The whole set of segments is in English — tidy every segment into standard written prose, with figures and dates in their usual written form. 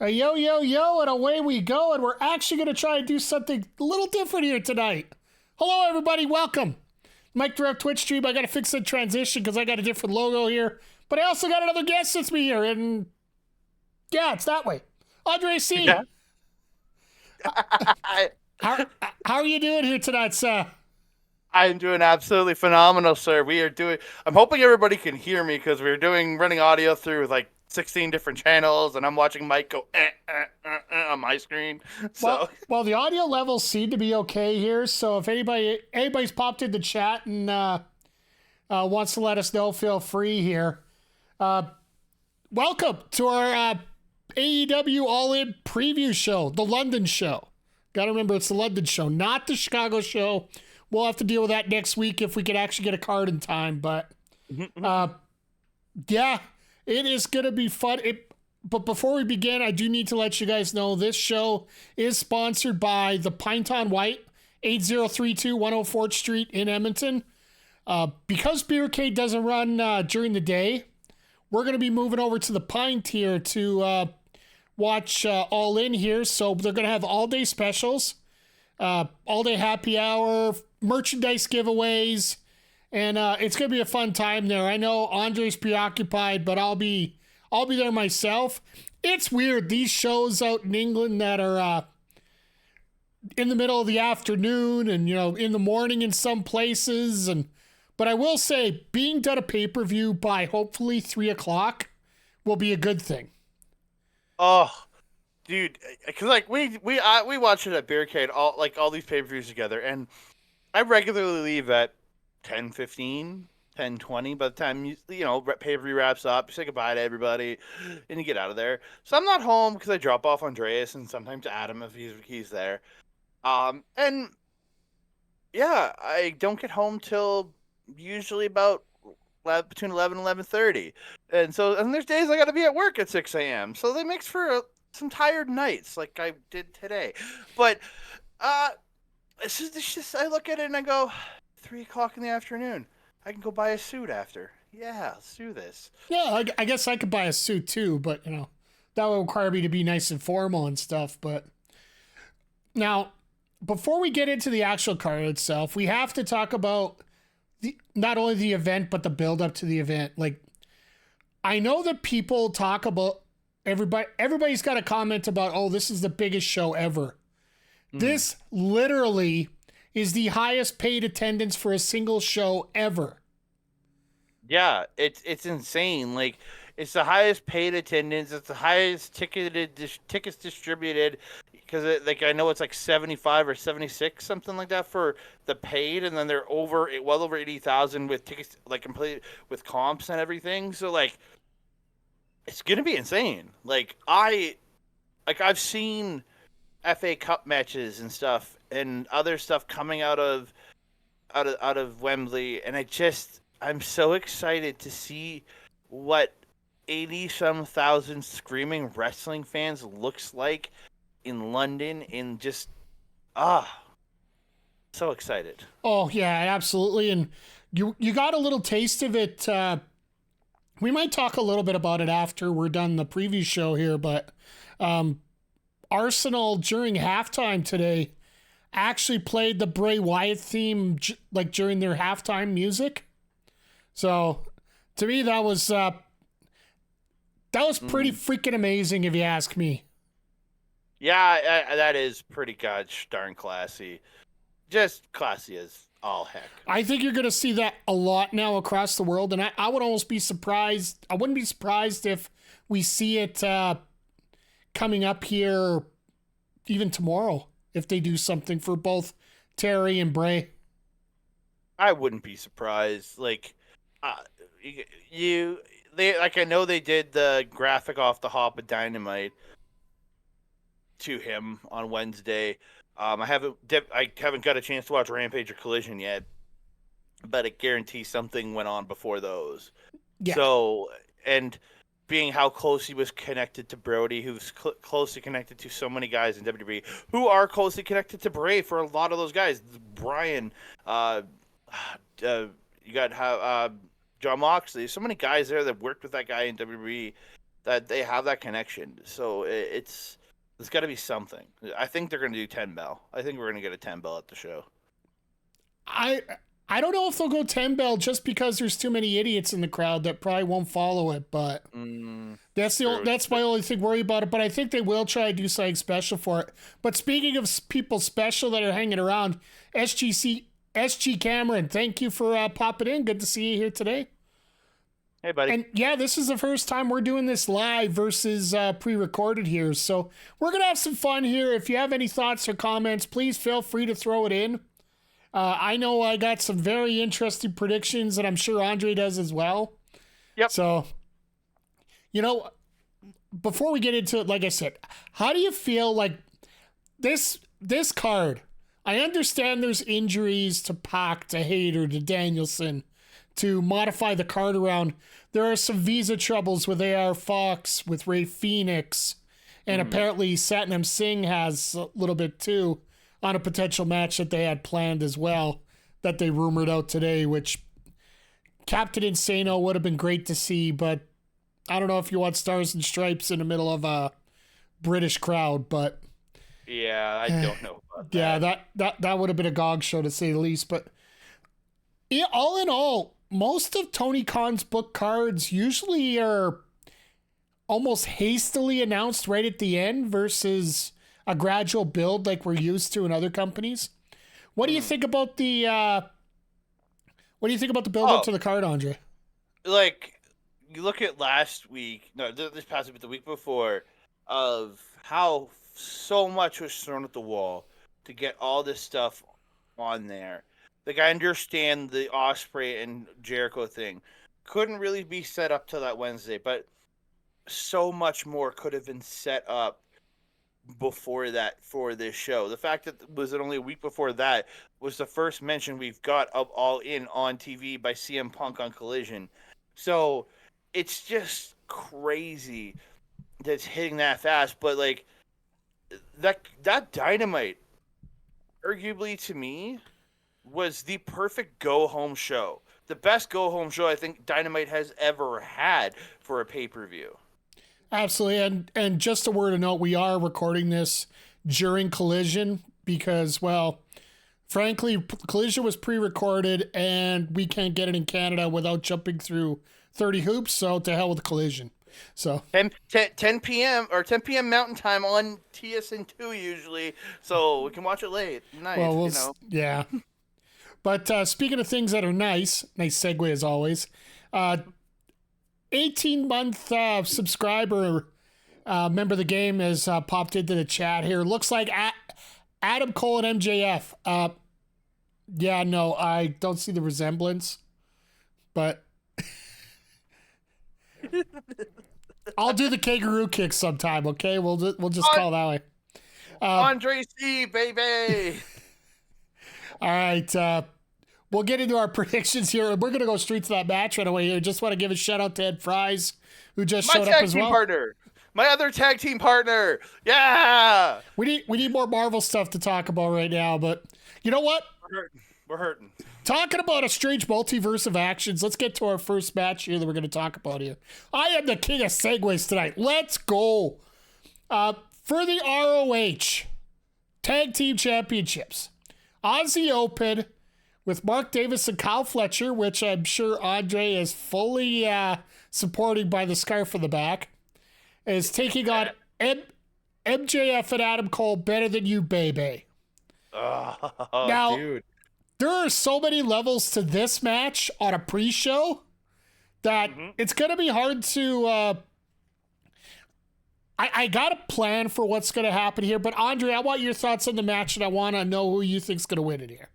Yo, yo, yo, and away we go. And we're actually going to try and do something a little different here tonight. Hello, everybody. Welcome. Mike Direct Twitch stream. I got to fix the transition because I got a different logo here. But I also got another guest with me here. And yeah, it's that way. Andre C. Yeah. how, how are you doing here tonight, sir? I'm doing absolutely phenomenal, sir. I'm hoping everybody can hear me because running audio through like 16 different channels, and I'm watching Mike go on my screen. So, well, the audio levels seem to be okay here. So if anybody's popped into chat and wants to let us know, feel free here. Welcome to our AEW All In preview show, the London show. Got to remember, it's the London show, not the Chicago show. We'll have to deal with that next week if we can actually get a card in time. But yeah, it is going to be fun. But before we begin, I do need to let you guys know this show is sponsored by the Pint on Whyte, 8032 104th Street in Edmonton. Because Beercade doesn't run during the day, we're going to be moving over to the Pint here to watch All In here. So they're going to have all-day specials, all-day happy hour, merchandise giveaways, and it's going to be a fun time there. I know Andre's preoccupied, but I'll be there myself. It's weird, these shows out in England that are in the middle of the afternoon and, in the morning in some places. But I will say, being done a pay-per-view by hopefully 3 o'clock will be a good thing. oh, dude, because like we watch it at Beercade, all these pay-per-views together, and I regularly leave at 10:15, 10:20 by the time pay-per-view wraps up. You say goodbye to everybody, and you get out of there. So I'm not home because I drop off Andreas and sometimes Adam if he's there. And yeah, I don't get home till usually about between 11 and 11:30, and there's days I got to be at work at 6 a.m. So they makes for some tired nights like I did today, but it's just I look at it and I go, 3 o'clock in the afternoon. I can go buy a suit after. Yeah, let's do this. Yeah, I guess I could buy a suit too, but that would require me to be nice and formal and stuff. But now, before we get into the actual card itself, we have to talk about not only the event but the build up to the event. Like, I know that people talk about everybody's got a comment about, oh, this is the biggest show ever. This literally is the highest paid attendance for a single show ever. Yeah, it's insane. Like, it's the highest paid attendance. It's the highest tickets distributed, because I know it's like 75 or 76, something like that for the paid, and then they're well over 80,000 with tickets, like complete with comps and everything. So like, it's gonna be insane. Like I've seen FA Cup matches and stuff and other stuff coming out of Wembley, and I'm so excited to see what 80-some thousand screaming wrestling fans looks like in London, in just so excited. Oh yeah, absolutely. And you got a little taste of it. We might talk a little bit about it after we're done the preview show here, but Arsenal during halftime today actually played the Bray Wyatt theme like during their halftime music. So to me, that was pretty freaking amazing, if you ask me. Yeah, that is pretty gosh darn classy. Just classy as all heck. I think you're going to see that a lot now across the world, and I would almost be surprised. I wouldn't be surprised if we see it coming up here even tomorrow, if they do something for both Terry and Bray. I wouldn't be surprised. Like, I know they did the graphic off the Hop of Dynamite to him on Wednesday. I haven't got a chance to watch Rampage or Collision yet, but I guarantee something went on before those. Yeah. So, and being how close he was connected to Brody, who's closely connected to so many guys in WWE, who are closely connected to Bray for a lot of those guys. Brian, you got John Moxley, so many guys there that worked with that guy in WWE. that they have that connection. So it's got to be something. I think they're going to do 10 bell. I think we're going to get a 10 bell at the show. I don't know if they'll go 10 bell just because there's too many idiots in the crowd that probably won't follow it, but that's my only thing worry about it. But I think they will try to do something special for it. But speaking of people special that are hanging around, SG Cameron, thank you for popping in. Good to see you here today. Hey, buddy. And yeah, this is the first time we're doing this live versus pre-recorded here. So we're going to have some fun here. If you have any thoughts or comments, please feel free to throw it in. I know I got some very interesting predictions, and I'm sure Andre does as well. Yep. So, before we get into it, like I said, how do you feel like this card? I understand there's injuries to Pac, to Hayter, to Danielson, to modify the card around. There are some visa troubles with AR Fox, with Ray Phoenix, and apparently Satnam Singh has a little bit too on a potential match that they had planned as well that they rumored out today, which Captain Insano would have been great to see, but I don't know if you want Stars and Stripes in the middle of a British crowd, but yeah, I don't know about that. Yeah, that would have been a gog show to say the least, but all in all, most of Tony Khan's book cards usually are almost hastily announced right at the end versus a gradual build like we're used to in other companies. What do you think about the build up to the card, Andre? Like, you look at last week, this past week, but the week before, of how so much was thrown at the wall to get all this stuff on there. Like, I understand the Ospreay and Jericho thing couldn't really be set up till that Wednesday, but so much more could have been set up before that for this show. The fact that was it only a week before that was the first mention we've got of All In on TV by CM Punk on Collision. So it's just crazy that's hitting that fast. But like that Dynamite, arguably to me, was the perfect go-home show. The best go-home show I think Dynamite has ever had for a pay-per-view. Absolutely. And just a word of note, we are recording this during Collision because, well, frankly, Collision was pre-recorded and we can't get it in Canada without jumping through 30 hoops, so to hell with Collision. So 10 p.m. or 10 p.m. Mountain Time on TSN2 usually, so we can watch it late. Nice, well, yeah. But speaking of things that are nice segue as always, 18-month subscriber, member of the game has popped into the chat here. Looks like Adam Cole and MJF. Yeah, no, I don't see the resemblance, but I'll do the kangaroo kick sometime, okay? We'll just call it that way. Andre C, baby! All right, we'll get into our predictions here. We're going to go straight to that match right away here. Just want to give a shout out to Ed Fries, who just showed up as well. Partner. My other tag team partner. Yeah. We need more Marvel stuff to talk about right now, but you know what? We're hurting. Talking about a strange multiverse of actions, let's get to our first match here that we're going to talk about here. I am the king of segues tonight. Let's go. For the ROH Tag Team Championships, Aussie Open with Mark Davis and Kyle Fletcher, which I'm sure Andre is fully supporting by the scarf on the back, is taking on MJF and Adam Cole. Better than you, baby. Now, dude, there are so many levels to this match on a pre-show that it's going to be hard to... I got a plan for what's going to happen here, but Andre, I want your thoughts on the match, and I want to know who you think's going to win it here.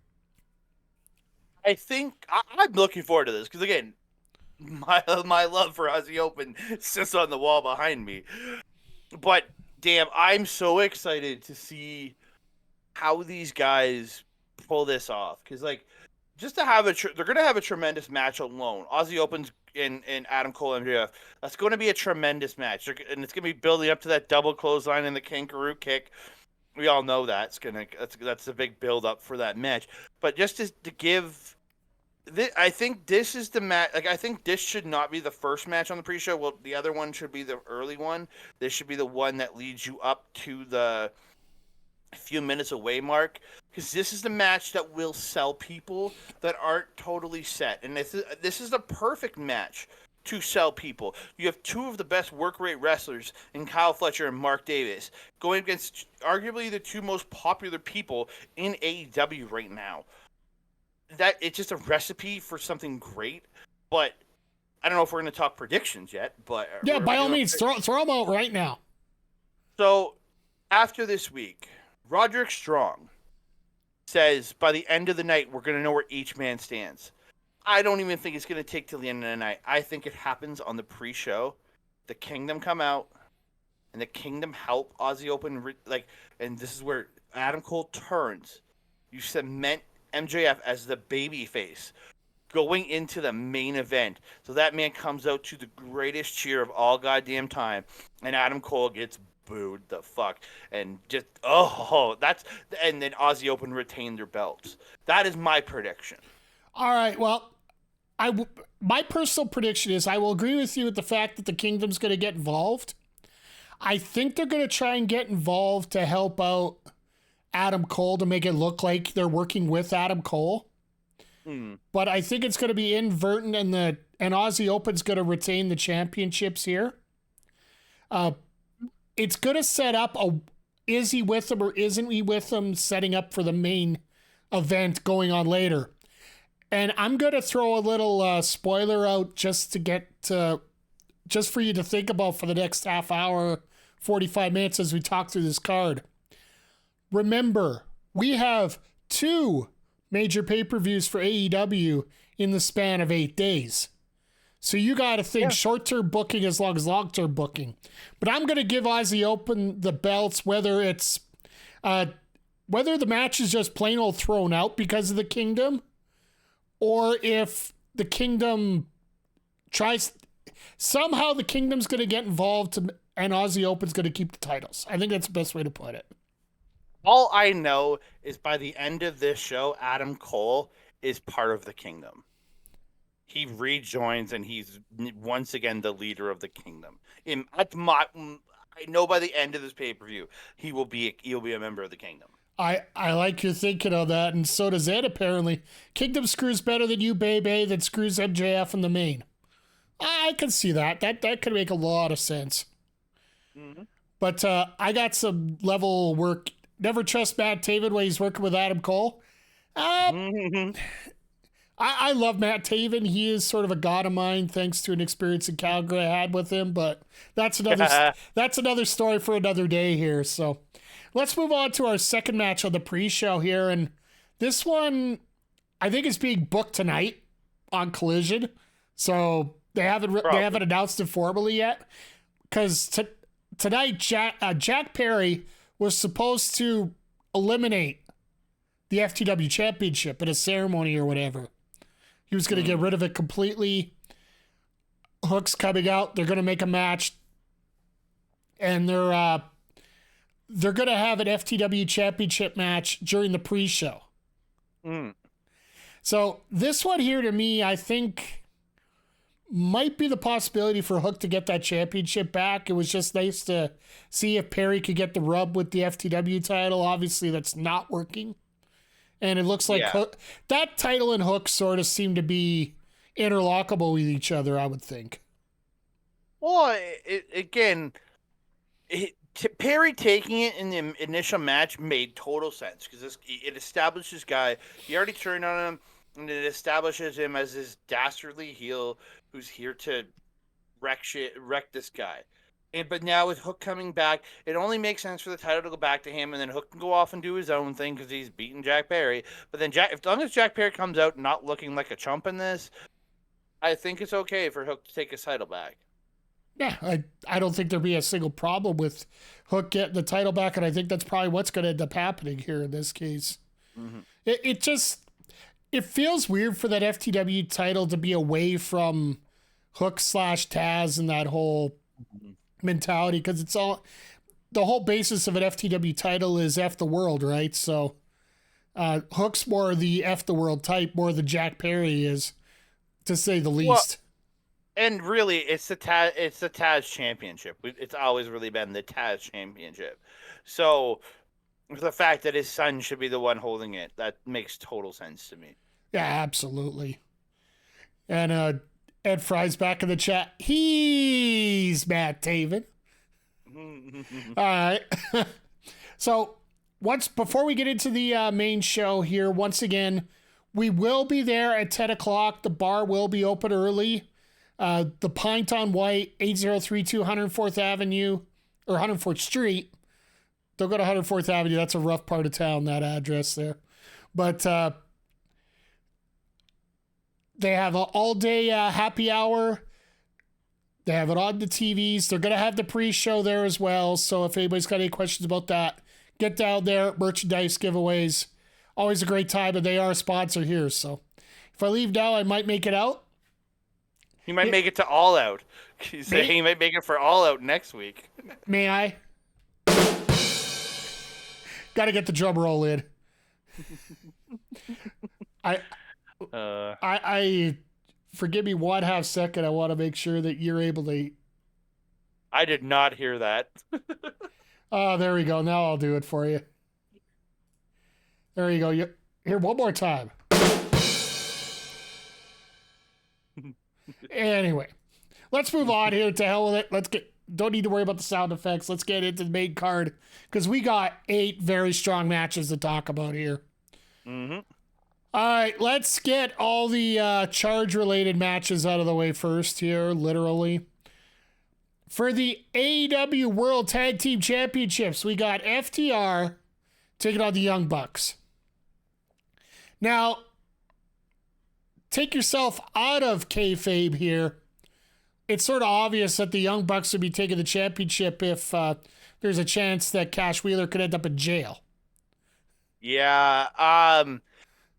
I think I'm looking forward to this because, again, my love for Aussie Open sits on the wall behind me. But, damn, I'm so excited to see how these guys pull this off. Because, like, just to have they're going to have a tremendous match alone. Aussie Open's and Adam Cole MJF. That's going to be a tremendous match. And it's going to be building up to that double clothesline and the kangaroo kick. We all know that's a big build up for that match. But just to give I think this is the match. Like, I think this should not be the first match on the pre-show. Well, the other one should be the early one. This should be the one that leads you up to the few minutes away mark, because this is the match that will sell people that aren't totally set. And this is the perfect match to sell people. You have two of the best work rate wrestlers in Kyle Fletcher and Mark Davis going against arguably the two most popular people in AEW right now. That it's just a recipe for something great, but I don't know if we're going to talk predictions yet. But yeah, by all means, throw them out right now. So after this week, Roderick Strong says by the end of the night we're going to know where each man stands. I don't even think it's going to take till the end of the night. I think it happens on the pre-show. The Kingdom come out, and the Kingdom help Aussie Open and this is where Adam Cole turns. You cement MJF as the baby face going into the main event. So that man comes out to the greatest cheer of all goddamn time, and Adam Cole gets booed the fuck. And just, and then Aussie Open retain their belts. That is my prediction. All right, well, my personal prediction is I will agree with you with the fact that the Kingdom's going to get involved. I think they're going to try and get involved to help out Adam Cole to make it look like they're working with Adam Cole. But I think it's going to be inadvertent, and Aussie Open's going to retain the championships here. It's going to set up is he with them or isn't he with them, setting up for the main event going on later. And I'm going to throw a little spoiler out just for you to think about for the next half hour, 45 minutes as we talk through this card. Remember, we have 2 major pay-per-views for AEW in the span of 8 days. So you got to think short-term booking as long as long-term booking. But I'm going to give Aussie Open the belts, whether it's whether the match is just plain old thrown out because of the Kingdom, or if the Kingdom tries somehow the Kingdom's going to get involved and Aussie Open's going to keep the titles. I think that's the best way to put it. All I know is by the end of this show, Adam Cole is part of the Kingdom. He rejoins, and he's once again the leader of the Kingdom. I know by the end of this pay-per-view, he'll be a member of the Kingdom. I like your thinking on that, and so does Ed, apparently. Kingdom screws better than you, baby, that screws MJF in the main. I can see that. That could make a lot of sense. Mm-hmm. But I got some level work. Never trust Matt Taven when he's working with Adam Cole. I love Matt Taven. He is sort of a god of mine, thanks to an experience in Calgary I had with him. But that's another story for another day here. So let's move on to our second match on the pre-show here, and this one I think is being booked tonight on Collision. So they haven't announced it formally yet, because tonight Jack Perry was supposed to eliminate the FTW Championship in a ceremony or whatever. He was going to get rid of it completely. Hook's coming out. They're going to make a match, and they're going to have an FTW Championship match during the pre-show. So this one here, to me, I think might be the possibility for Hook to get that championship back. It was just nice to see if Perry could get the rub with the FTW title. Obviously, that's not working. And it looks like Hook, that title and Hook sort of seem to be interlockable with each other, I would think. Well, Perry taking it in the initial match made total sense, because it established this guy. He already turned on him, and it establishes him as this dastardly heel who's here to wreck this guy. But now with Hook coming back, it only makes sense for the title to go back to him, and then Hook can go off and do his own thing because he's beaten Jack Perry. But then as long as Jack Perry comes out not looking like a chump in this, I think it's okay for Hook to take his title back. Yeah, I don't think there'll be a single problem with Hook getting the title back, and I think that's probably what's going to end up happening here in this case. Mm-hmm. It feels weird for that FTW title to be away from Hook/Taz and that whole mentality, because it's all the whole basis of an FTW title is F the world, right? So Hook's more the F the world type, more the Jack Perry is, to say the least. And really, it's the Taz Championship. It's always really been the Taz Championship. So the fact that his son should be the one holding it, that makes total sense to me. Yeah, absolutely. And Ed Fry's back in the chat. He's Matt Taven. All right. So before we get into the main show here, once again, we will be there at 10 o'clock. The bar will be open early. The Pint on Whyte, 8032 104th Avenue, or 104th Street. Don't go to 104th Avenue. That's a rough part of town, that address there. But they have an all-day happy hour. They have it on the TVs. They're going to have the pre-show there as well. So if anybody's got any questions about that, get down there. Merchandise giveaways. Always a great time, and they are a sponsor here. So if I leave now, I might make it out. You might make it to All Out. You say he might make it for All Out next week. May I? Got to get the drum roll in. I forgive me 1/2 second. I want to make sure that you're able to. I did not hear that. Oh, there we go. Now I'll do it for you. There you go. Here, one more time. Anyway, let's move on here. To hell with it. Don't need to worry about the sound effects. Let's get into the main card because we got 8 very strong matches to talk about here. Mm-hmm. All right, let's get all the charge-related matches out of the way first here, literally. For the AEW World Tag Team Championships, we got FTR taking on the Young Bucks. Now, take yourself out of kayfabe here. It's sort of obvious that the Young Bucks would be taking the championship if there's a chance that Cash Wheeler could end up in jail. Yeah,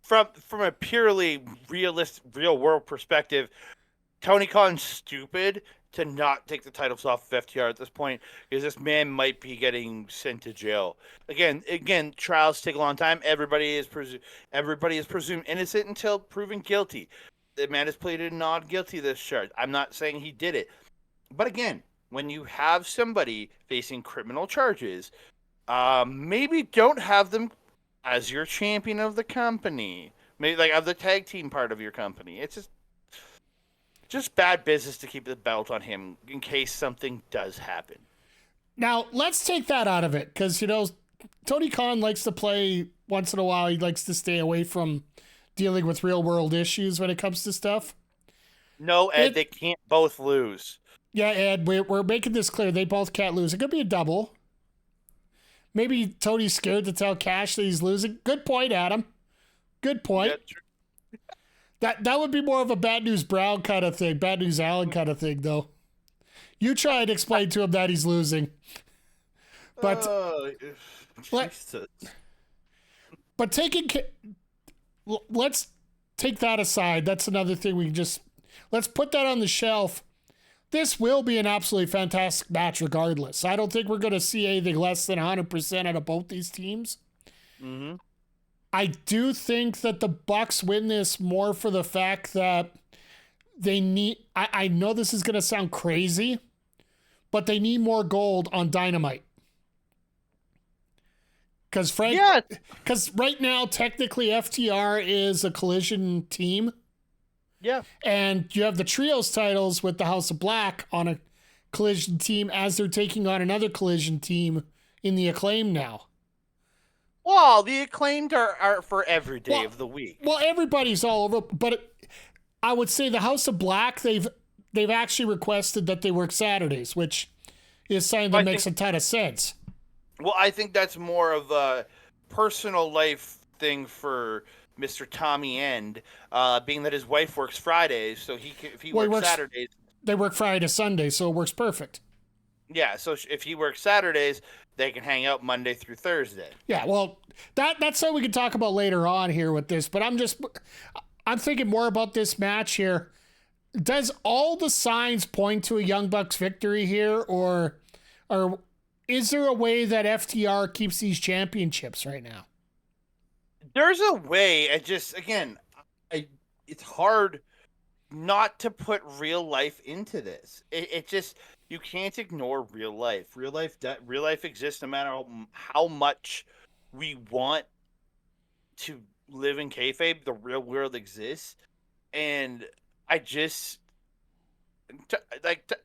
from a purely real world perspective, Tony Khan's stupid to not take the titles off of FTR at this point because this man might be getting sent to jail. Again, trials take a long time. Everybody is presumed innocent until proven guilty. The man has pleaded not guilty this charge. I'm not saying he did it, but again, when you have somebody facing criminal charges, maybe don't have them as your champion of the company, maybe like of the tag team part of your company. It's just bad business to keep the belt on him in case something does happen. Now, let's take that out of it because, Tony Khan likes to play once in a while. He likes to stay away from dealing with real world issues when it comes to stuff. No, Ed, they can't both lose. Yeah, Ed, we're making this clear. They both can't lose. It could be a double. Maybe Tony's scared to tell Cash that he's losing. Good point, Adam. Good point. Yeah, that would be more of a Bad News Brown kind of thing, Bad News Allen kind of thing, though. You try and explain to him that he's losing. But let's take that aside. That's another thing let's put that on the shelf. This will be an absolutely fantastic match regardless. I don't think we're going to see anything less than 100% out of both these teams. Mm-hmm. I do think that the Bucks win this more for the fact that they need... I know this is going to sound crazy, but they need more gold on Dynamite. Because right now, technically, FTR is a Collision team. Yeah. And you have the Trios titles with the House of Black on a Collision team as they're taking on another Collision team in the Acclaim now. Well, the Acclaimed are for every day of the week. Well, everybody's all over, but I would say the House of Black, they've actually requested that they work Saturdays, which is something that makes a ton of sense. Well, I think that's more of a personal life thing for Mr. Tommy End, being that his wife works Fridays, so if he works Saturdays... They work Friday to Sunday, so it works perfect. Yeah, so if he works Saturdays, they can hang out Monday through Thursday. Yeah, well, that's something we can talk about later on here with this, but I'm thinking more about this match here. Does all the signs point to a Young Bucks victory here, or is there a way that FTR keeps these championships right now? There's a way. I just again, it's hard not to put real life into this. It just you can't ignore real life. Real life exists no matter how much we want to live in kayfabe. The real world exists, and I just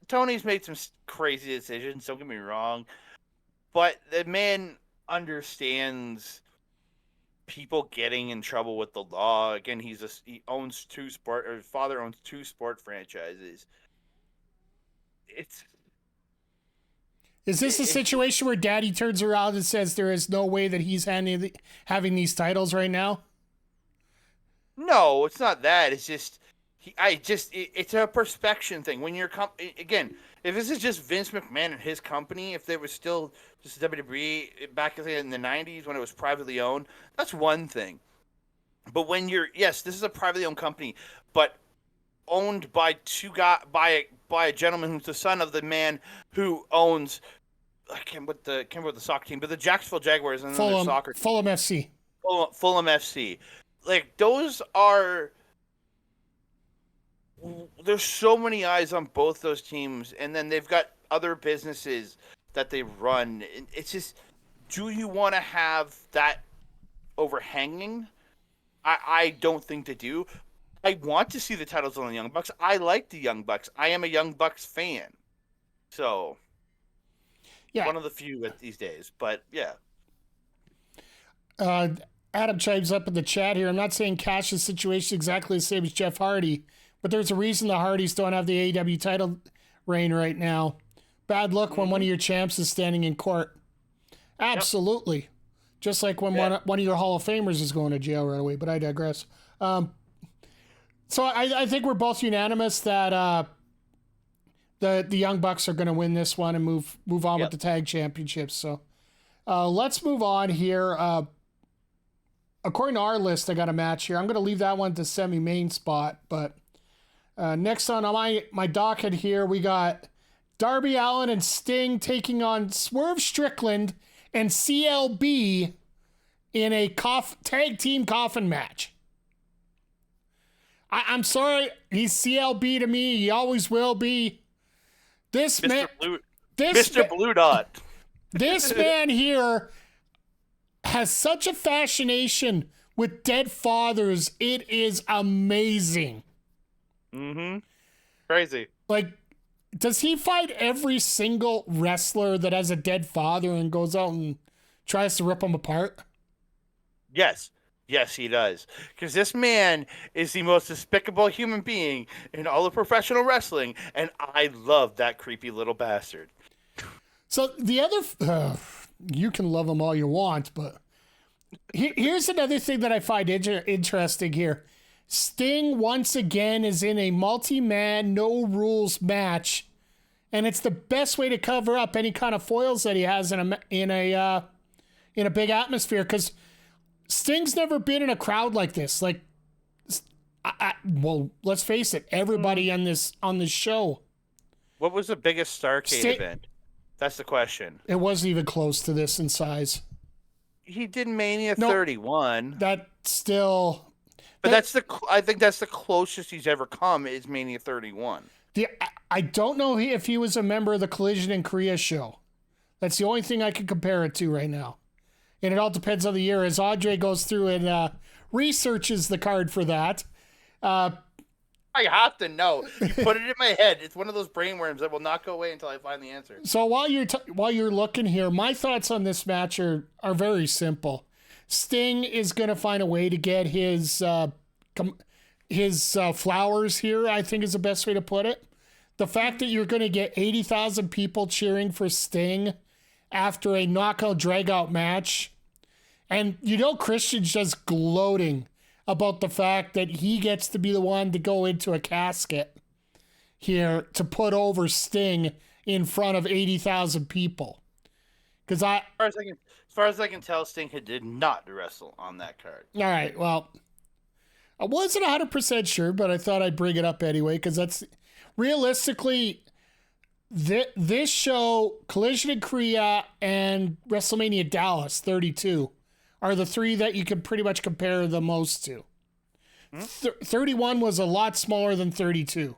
Tony's made some crazy decisions. Don't get me wrong, but the man understands people getting in trouble with the law. Again, he owns his father owns two sport franchises. It's Is this a situation where Daddy turns around and says there is no way that he's having these titles right now? No, it's not that. It's just it's a perspection thing. When you're again, if this is just Vince McMahon and his company, if there was still just WWE back in the '90s when it was privately owned, that's one thing. But when yes, this is a privately owned company, but owned by by a gentleman who's the son of the man who owns I can't remember the soccer team, but the Jacksonville Jaguars and then their soccer team. Fulham FC. Fulham FC. Like those are there's so many eyes on both those teams, and then they've got other businesses that they run. It's just, do you want to have that overhanging? I don't think they do. I want to see the titles on the Young Bucks. I like the Young Bucks. I am a Young Bucks fan. So, yeah, one of the few these days. But yeah. Adam chimes up in the chat here. I'm not saying Cash's situation is exactly the same as Jeff Hardy, but there's a reason the Hardys don't have the AEW title reign right now. Bad luck when one of your champs is standing in court. Absolutely. Yep. Just like when one of your Hall of Famers is going to jail right away, but I digress. So I think we're both unanimous that the Young Bucks are going to win this one and move on with the tag championships. So let's move on here. According to our list, I got a match here. I'm going to leave that one to semi-main spot, but next on my docket here, we got Darby Allin and Sting taking on Swerve Strickland and CLB in a tag team coffin match. I'm sorry, he's CLB to me. He always will be. Mr. Blue Dot. This man here has such a fascination with dead fathers. It is amazing. Mm-hmm. Crazy. Like, does he fight every single wrestler that has a dead father and goes out and tries to rip them apart? Yes. Yes, he does. Because this man is the most despicable human being in all of professional wrestling, and I love that creepy little bastard. So the other... you can love him all you want, but here's another thing that I find interesting here. Sting, once again, is in a multi-man, no-rules match, and it's the best way to cover up any kind of foils that he has in a big atmosphere, because Sting's never been in a crowd like this. Like, well, let's face it, everybody on this show. What was the biggest Starrcade event? That's the question. It wasn't even close to this in size. He did Mania 31. That still... But I think that's the closest he's ever come is Mania 31. I don't know if he was a member of the Collision in Korea show. That's the only thing I can compare it to right now. And it all depends on the year. As Andre goes through and researches the card for that. I have to know. You put it in my head. It's one of those brainworms that will not go away until I find the answer. So while you're looking here, my thoughts on this match are very simple. Sting is going to find a way to get his flowers here, I think is the best way to put it. The fact that you're going to get 80,000 people cheering for Sting after a knockout drag-out match, and Christian's just gloating about the fact that he gets to be the one to go into a casket here to put over Sting in front of 80,000 people. Because as far as I can tell, Sting did not wrestle on that card. All right, well, I wasn't 100% sure, but I thought I'd bring it up anyway, because that's realistically this show, Collision in Korea and WrestleMania Dallas 32, are the three that you can pretty much compare the most to. 31 was a lot smaller than 32.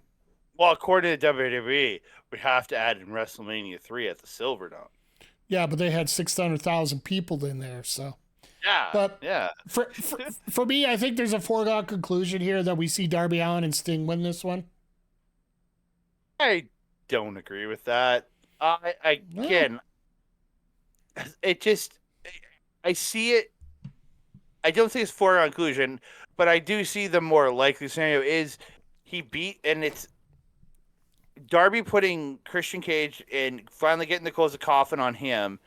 Well, according to WWE, we have to add in WrestleMania 3 at the Silverdome. Yeah, but they had 600,000 people in there, so. Yeah, But yeah. for me, I think there's a foregone conclusion here that we see Darby Allin and Sting win this one. I don't agree with that. Again, it just, I see it. I don't think it's foregone conclusion, but I do see the more likely scenario is he beat, and it's Darby putting Christian Cage and finally getting the close of coffin on him.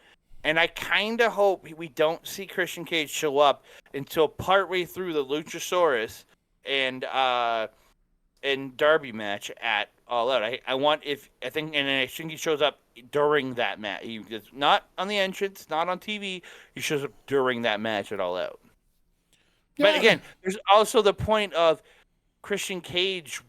And I kind of hope we don't see Christian Cage show up until partway through the Luchasaurus and Darby match at All Out. I think he shows up during that match. He does not on the entrance, not on TV. He shows up during that match at All Out. Yeah. But again, there's also the point of Christian Cage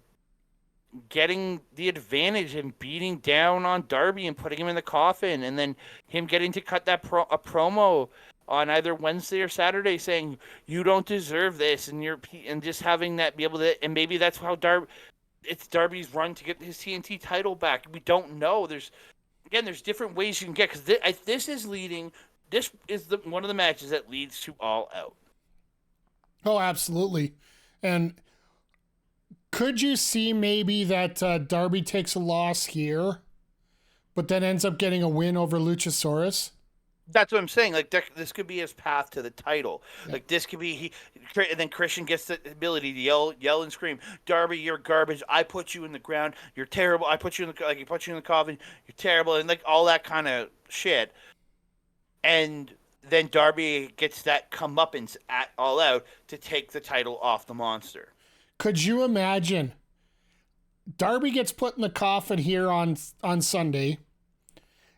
getting the advantage and beating down on Darby and putting him in the coffin, and then him getting to cut that a promo on either Wednesday or Saturday saying you don't deserve this, and just having that be able to, and maybe that's how it's Darby's run to get his TNT title back. We don't know. There's different ways you can get, because this is one of the matches that leads to All Out. Oh, absolutely. And could you see maybe that Darby takes a loss here, but then ends up getting a win over Luchasaurus? That's what I'm saying. Like, this could be his path to the title. Yeah. Like, this could be and then Christian gets the ability to yell and scream, "Darby, you're garbage. I put you in the ground. You're terrible. I put you in he put you in the coffin. You're terrible," and like all that kind of shit. And then Darby gets that comeuppance at All Out to take the title off the monster. Could you imagine? Darby gets put in the coffin here on Sunday,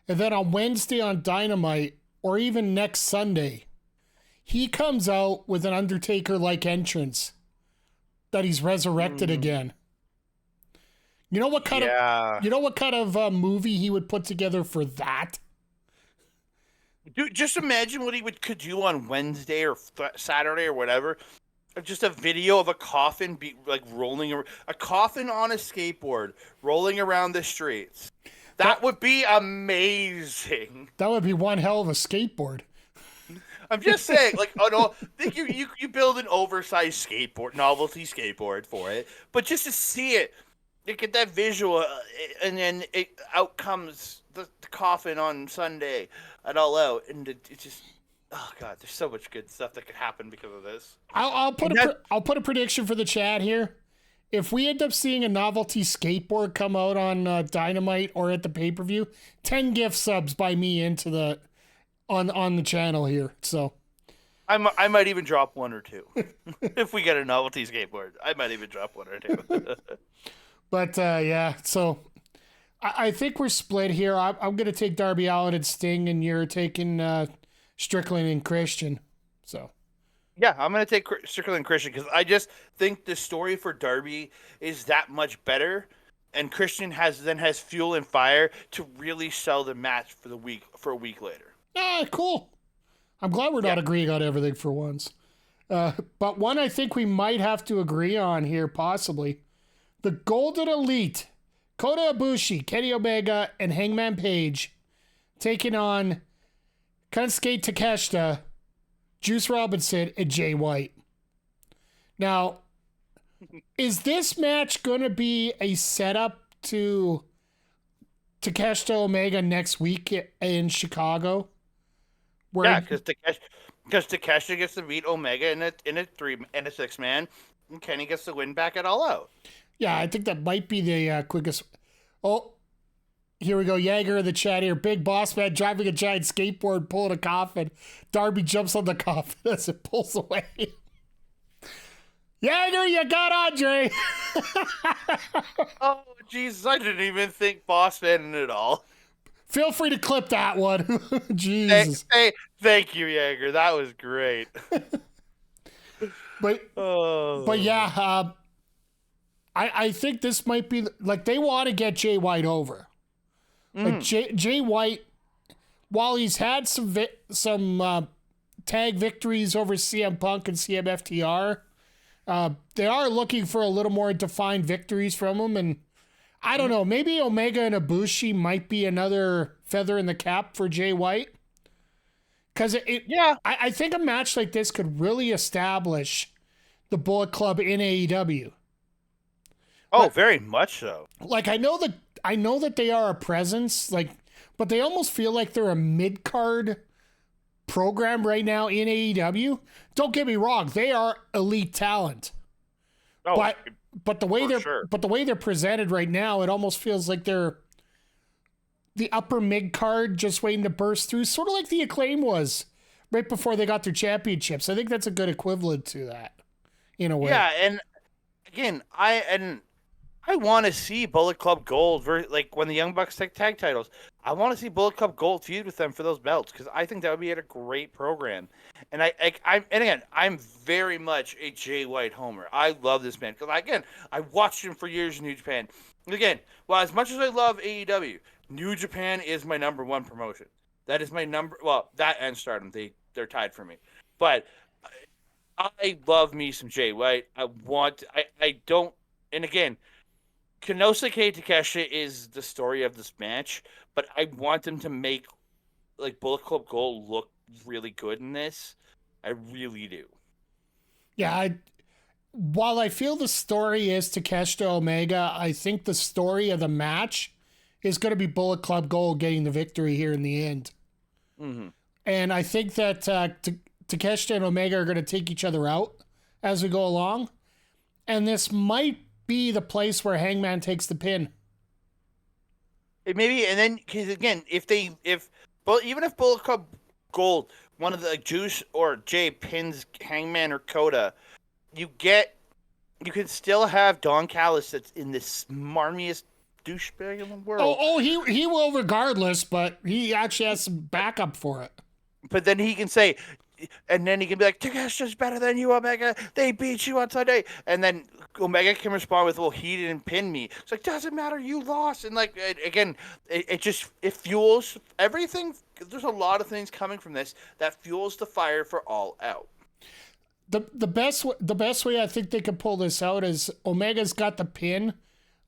and then on Wednesday on Dynamite, or even next Sunday, he comes out with an Undertaker-like entrance that he's resurrected again. You know what kind of movie he would put together for that? Dude, just imagine what he could do on Wednesday or Saturday or whatever. Just a video of a coffin rolling, a coffin on a skateboard rolling around the streets. That would be amazing. That would be one hell of a skateboard. I'm just saying, think you build an oversized novelty skateboard for it, but just to see it, you get that visual, and then out comes the coffin on Sunday at All Out, and it just. Oh God, there's so much good stuff that could happen because of this. I'll put a prediction for the chat here. If we end up seeing a novelty skateboard come out on Dynamite or at the pay-per-view, 10 gift subs by me into the on the channel here. So I might even drop one or two. If we get a novelty skateboard, I might even drop one or two. But yeah, so I think we're split here. I'm gonna take Darby Allin and Sting, and you're taking Strickland and Christian. So yeah, I'm going to take Strickland and Christian because I just think the story for Darby is that much better, and Christian has fuel and fire to really sell the match for a week later. Ah, cool. I'm glad we're not agreeing on everything for once. But one I think we might have to agree on here, possibly. The Golden Elite, Kota Ibushi, Kenny Omega, and Hangman Page taking on Kensuke Takeshita, Juice Robinson, and Jay White. Now, is this match going to be a setup to Takeshita Omega next week in Chicago? Yeah, because Takeshita gets to beat Omega in a 6-man, and Kenny gets the win back at All Out. Yeah, I think that might be the quickest. Oh. Here we go. Jäger in the chat here. Big boss man driving a giant skateboard, pulling a coffin. Darby jumps on the coffin as it pulls away. Jäger, you got Andre. Oh, Jesus. I didn't even think boss man in it all. Feel free to clip that one. Jesus. Hey, thank you, Jäger. That was great. But yeah, I think this might be, they want to get Jay White over. Like Jay White, while he's had some tag victories over CM Punk and CMFTR. They are looking for a little more defined victories from them, and I don't know, maybe Omega and Ibushi might be another feather in the cap for Jay White. Because I think a match like this could really establish the Bullet Club in AEW. Oh, very much so. Like I know that they are a presence, like, but they almost feel like they're a mid-card program right now in AEW. Don't get me wrong, they are elite talent. Oh, but the way they're presented right now, it almost feels like they're the upper mid card just waiting to burst through, sort of like the Acclaim was right before they got their championships. I think that's a good equivalent to that, in a way. Yeah, and again, I want to see Bullet Club Gold, like when the Young Bucks take tag titles. I want to see Bullet Club Gold feud with them for those belts because I think that would be a great program. And I'm very much a Jay White homer. I love this man because I watched him for years in New Japan. And again, well, as much as I love AEW, New Japan is my number one promotion. That is my number. Well, that and Stardom, they're tied for me. But I love me some Jay White. I don't. And again, Konosuke Takeshita is the story of this match, but I want them to make like Bullet Club Gold look really good in this. I really do. Yeah, while I feel the story is Takeshita Omega, I think the story of the match is going to be Bullet Club Gold getting the victory here in the end. Mm-hmm. And I think that Takeshita and Omega are going to take each other out as we go along. And this might be the place where Hangman takes the pin. Maybe, and then because again, even if Bullet Club Gold, one of the Juice or Jay pins Hangman or Coda, you can still have Don Callis that's in the smarmiest douchebag in the world. He will regardless, but he actually has some backup for it. But then he can say, and then he can be like, Takeshita's better than you, Omega. They beat you on Sunday. And then Omega can respond with, well, he didn't pin me. It's like, doesn't matter, you lost. And like, again, it fuels everything. There's a lot of things coming from this that fuels the fire for All Out. The best way I think they could pull this out is Omega's got the pin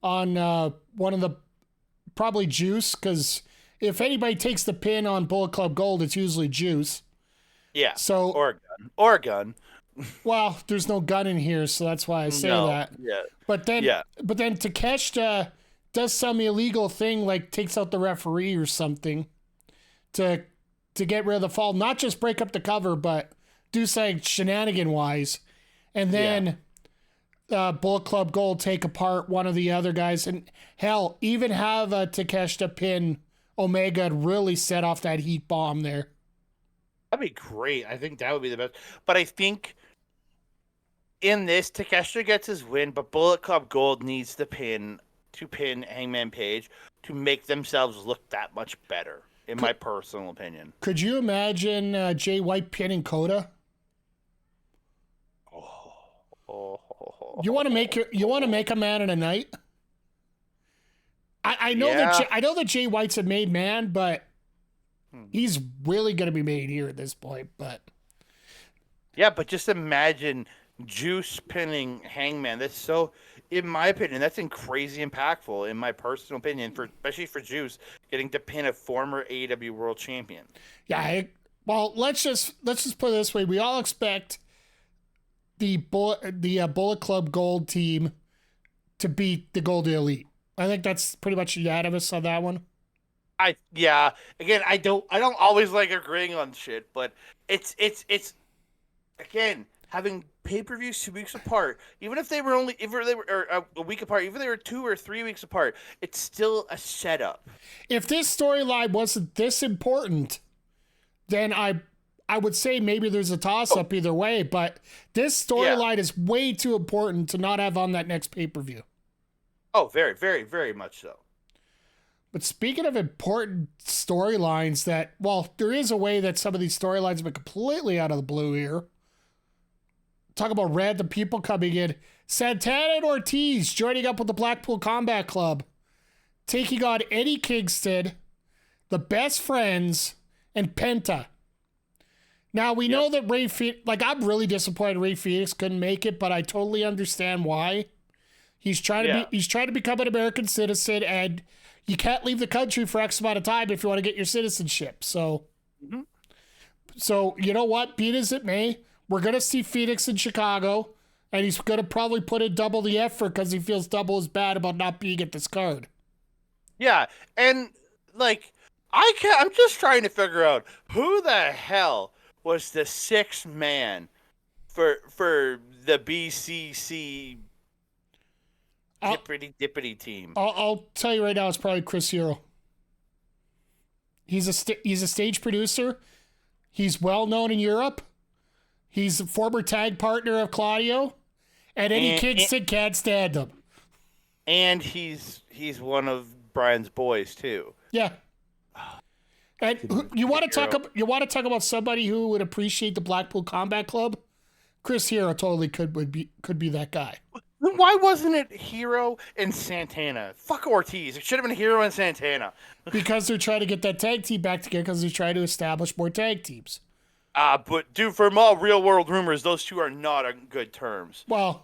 on one of the probably Juice, because if anybody takes the pin on Bullet Club Gold, it's usually Juice. Yeah. So or a gun. Well, there's no gun in here, so that's why I say that. Yeah. But then Takeshita does some illegal thing, like takes out the referee or something to get rid of the fall. Not just break up the cover, but do something shenanigan wise, and then Bullet Club Gold take apart one of the other guys, and hell, even have a Takeshita pin Omega and really set off that heat bomb there. That'd be great. I think that would be the best. But I think in this, Takeshita gets his win, but Bullet Club Gold needs to pin Hangman Page to make themselves look that much better, in my personal opinion. Could you imagine Jay White pinning Coda? You want to make a man in a night? I know that Jay White's a made man, but he's really going to be made here at this point. But yeah, but just imagine Juice pinning Hangman. That's so, in my opinion, that's crazy impactful. In my personal opinion, especially for Juice getting to pin a former AEW World Champion. Yeah. Well, let's just put it this way: we all expect the Bullet Club Gold team to beat the Gold Elite. I think that's pretty much unanimous on that one. Again, I don't always like agreeing on shit, but it's again, having pay-per-views 2 weeks apart, even if they were a week apart, even if they were 2 or 3 weeks apart, it's still a setup. If this storyline wasn't this important, then I would say maybe there's a toss-up either way, but this storyline is way too important to not have on that next pay-per-view. Oh, very, very, very much so. But speaking of important storylines there is a way that some of these storylines have been completely out of the blue here. Talk about random people coming in. Santana and Ortiz joining up with the Blackpool Combat Club, taking on Eddie Kingston, the Best Friends, and Penta. Now we know that Ray Phoenix, like I'm really disappointed Ray Phoenix couldn't make it, but I totally understand why. He's trying to become an American citizen, and you can't leave the country for X amount of time if you want to get your citizenship. So, so you know what? Be it as it may, we're gonna see Phoenix in Chicago, and he's gonna probably put in double the effort because he feels double as bad about not being at this card. Yeah, and like I'm just trying to figure out who the hell was the sixth man for the BCC dippity team. I'll tell you right now, it's probably Chris Hero. He's a stage producer. He's well known in Europe. He's a former tag partner of Claudio, and Eddie Kingston can't stand him. And he's one of Brian's boys too. Yeah. And you want to talk about somebody who would appreciate the Blackpool Combat Club? Chris Hero totally could be that guy. Why wasn't it Hero and Santana? Fuck Ortiz. It should have been Hero and Santana. Because they're trying to get that tag team back together because they're trying to establish more tag teams. But dude, from all real world rumors, those two are not on good terms. Well,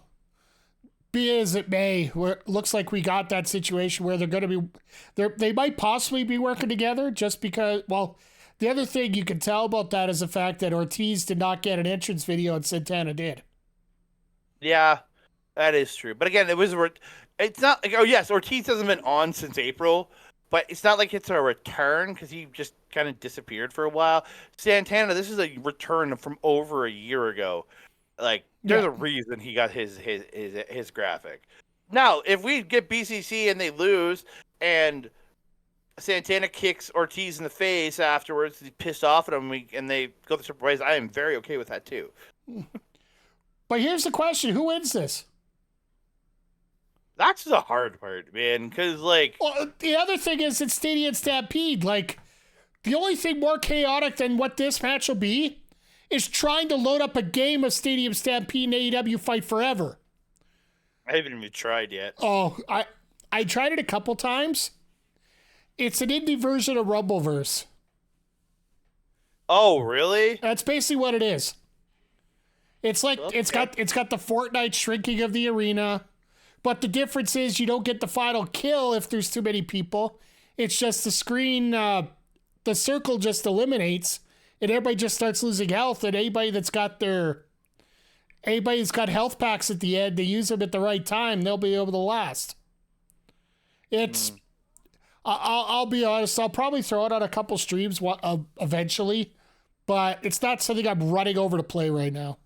be it as it may, it looks like we got that situation where they're going to be, they might possibly be working together just because, well, the other thing you can tell about that is the fact that Ortiz did not get an entrance video and Santana did. Yeah, that is true. But again, it's not like, oh yes, Ortiz hasn't been on since April, but it's not like it's a return because he just kind of disappeared for a while. Santana, this is a return from over a year ago. Like, there's a reason he got his graphic. Now, if we get BCC and they lose, and Santana kicks Ortiz in the face afterwards, he's pissed off at him, and they go the separate ways, I am very okay with that too. But here's the question: who wins this? That's the hard part, man. Because well, the other thing is it's Stadium Stampede. Like, the only thing more chaotic than what this match will be is trying to load up a game of Stadium Stampede and AEW Fight Forever. I haven't even tried yet. Oh, I tried it a couple times. It's an indie version of Rumbleverse. Oh, really? That's basically what it is. It's like Okay. it's got the Fortnite shrinking of the arena, but the difference is you don't get the final kill if there's too many people. It's just the screen, the circle just eliminates. And everybody just starts losing health, and anybody that's got health packs at the end, they use them at the right time, they'll be able to last. It's, I'll be honest, I'll probably throw it on a couple streams eventually, but it's not something I'm running over to play right now.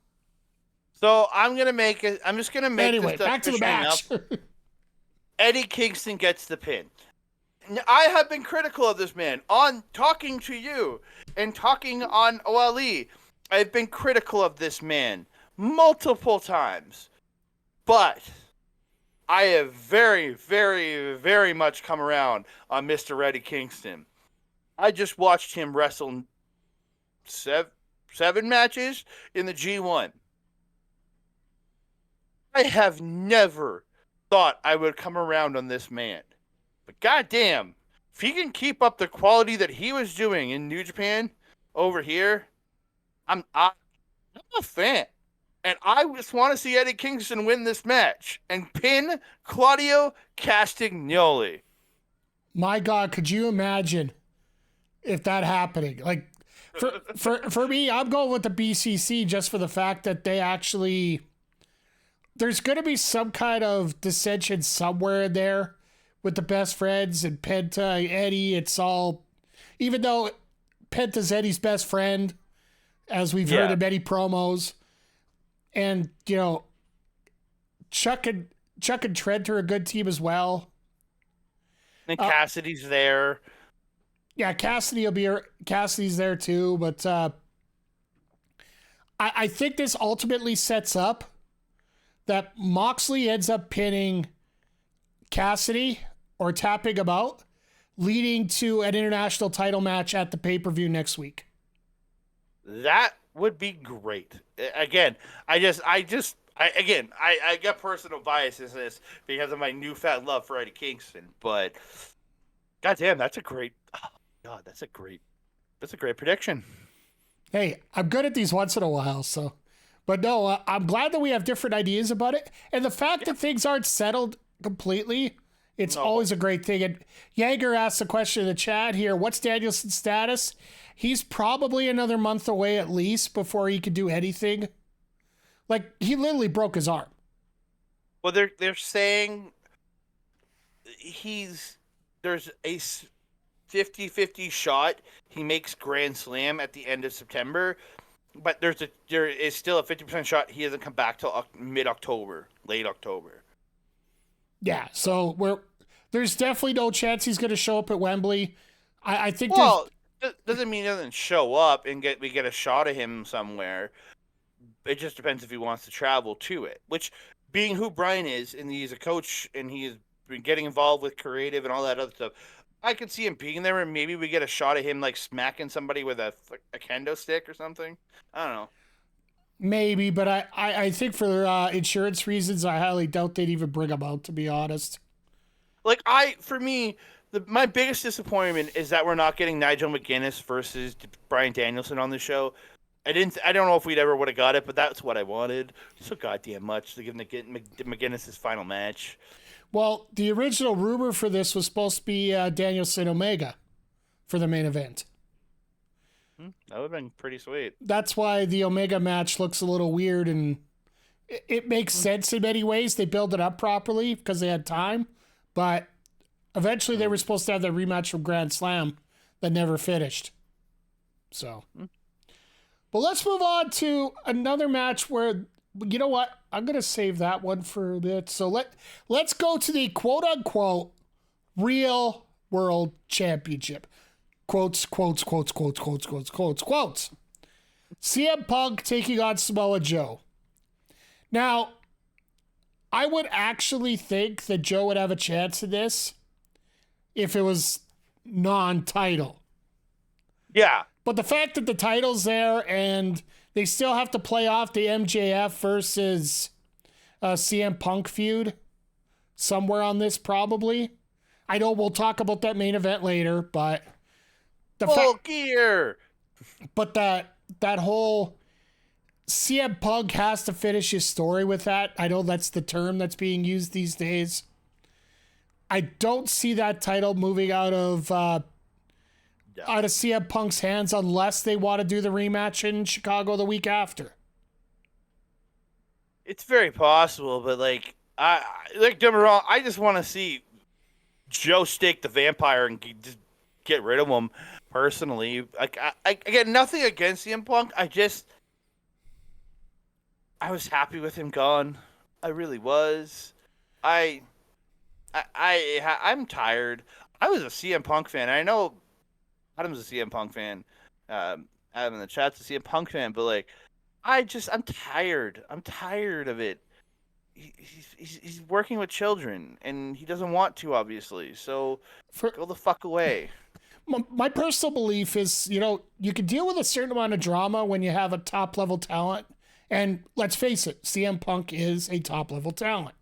So I'm just gonna make anyway, this back to the match. Eddie Kingston gets the pin. I have been critical of this man on talking to you and talking on OLE. I've been critical of this man multiple times, but I have very, very, very much come around on Mr. Eddie Kingston. I just watched him wrestle seven matches in the G1. I have never thought I would come around on this man. But goddamn, if he can keep up the quality that he was doing in New Japan over here, I'm a fan. And I just want to see Eddie Kingston win this match and pin Claudio Castagnoli. My God, could you imagine if that happening? Like, for me, I'm going with the BCC just for the fact that they actually, there's going to be some kind of dissension somewhere in there with the best friends and Penta, Eddie. It's all, even though Penta's Eddie's best friend, as we've heard in many promos, and Chuck and Trent are a good team as well. And Cassidy's there. Yeah, Cassidy's there too, but I think this ultimately sets up that Moxley ends up pinning Cassidy or tapping him out, leading to an international title match at the pay-per-view next week. That would be great. Again, I got personal biases in this because of my newfound love for Eddie Kingston, but goddamn, that's a great prediction. Hey, I'm good at these once in a while, so. But no, I'm glad that we have different ideas about it. And the fact that things aren't settled completely, it's always a great thing. And Jaeger asked a question in the chat here. What's Danielson's status? He's probably another month away at least before he could do anything. Like, he literally broke his arm. Well, they're saying there's a 50-50 shot he makes Grand Slam at the end of September, but there is still a 50% shot he doesn't come back till mid-October, late October. Yeah, so there's definitely no chance he's going to show up at Wembley. I think doesn't mean he doesn't show up and we get a shot of him somewhere. It just depends if he wants to travel to it, which being who Brian is, and he's a coach and he's been getting involved with creative and all that other stuff, I could see him being there, and maybe we get a shot of him like smacking somebody with a kendo stick or something. I don't know. Maybe, but I think for insurance reasons, I highly doubt they'd even bring him out, to be honest. Like, my biggest disappointment is that we're not getting Nigel McGuinness versus Bryan Danielson on the show. I don't know if we'd ever would have got it, but that's what I wanted so goddamn much to give McGuinness his final match. Well, the original rumor for this was supposed to be Danielson Omega for the main event. That would have been pretty sweet. That's why the Omega match looks a little weird, and it makes sense in many ways. They build it up properly because they had time, but eventually they were supposed to have that rematch from Grand Slam that never finished. So, but let's move on to another match where, you know what? I'm going to save that one for a bit. So let's go to the quote-unquote real world championship. Quotes, quotes, quotes, quotes, quotes, quotes, quotes, quotes. CM Punk taking on Samoa Joe. Now, I would actually think that Joe would have a chance in this if it was non-title. Yeah. But the fact that the title's there and they still have to play off the MJF versus CM Punk feud somewhere on this probably. I know we'll talk about that main event later, but gear. But that whole CM Punk has to finish his story with that. I know that's the term that's being used these days. I don't see that title moving out of CM Punk's hands unless they want to do the rematch in Chicago the week after. It's very possible, but don't get me wrong, I just want to see Joe stake the vampire and just get rid of him personally. I get nothing against CM Punk. I was happy with him gone. I really was. I'm tired. I was a CM Punk fan. I know Adam's a CM Punk fan. Adam in the chat's a CM Punk fan, but I'm tired. I'm tired of it. He's working with children, and he doesn't want to, obviously. So go the fuck away. My personal belief is, you can deal with a certain amount of drama when you have a top-level talent. And let's face it, CM Punk is a top-level talent.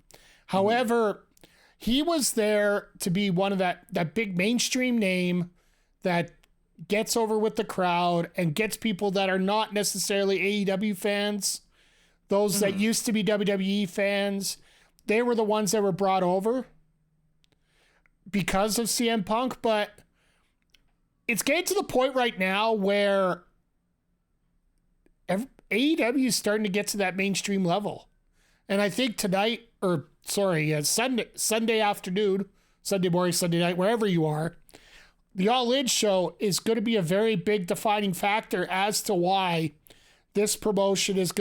However, he was there to be one of that big mainstream name that gets over with the crowd and gets people that are not necessarily AEW fans, those that used to be WWE fans. They were the ones that were brought over because of CM Punk, but it's getting to the point right now where AEW is starting to get to that mainstream level. And I think Sunday afternoon, Sunday morning, Sunday night, wherever you are, the All In show is going to be a very big defining factor as to why this promotion is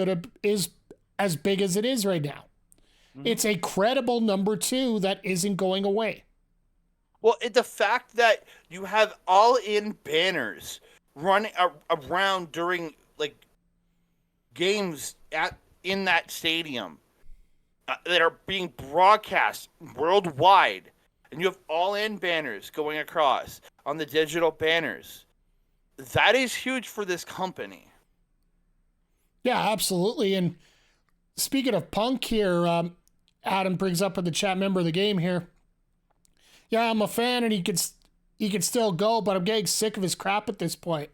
as big as it is right now. It's a credible number 2 that isn't going away. Well, the fact that you have All In banners running around during games in that stadium that are being broadcast worldwide, and you have All In banners going across on the digital banners, that is huge for this company. Yeah, absolutely. And speaking of Punk here, Adam brings up in the chat, member of the game here. Yeah, I'm a fan, and he can still go, but I'm getting sick of his crap at this point.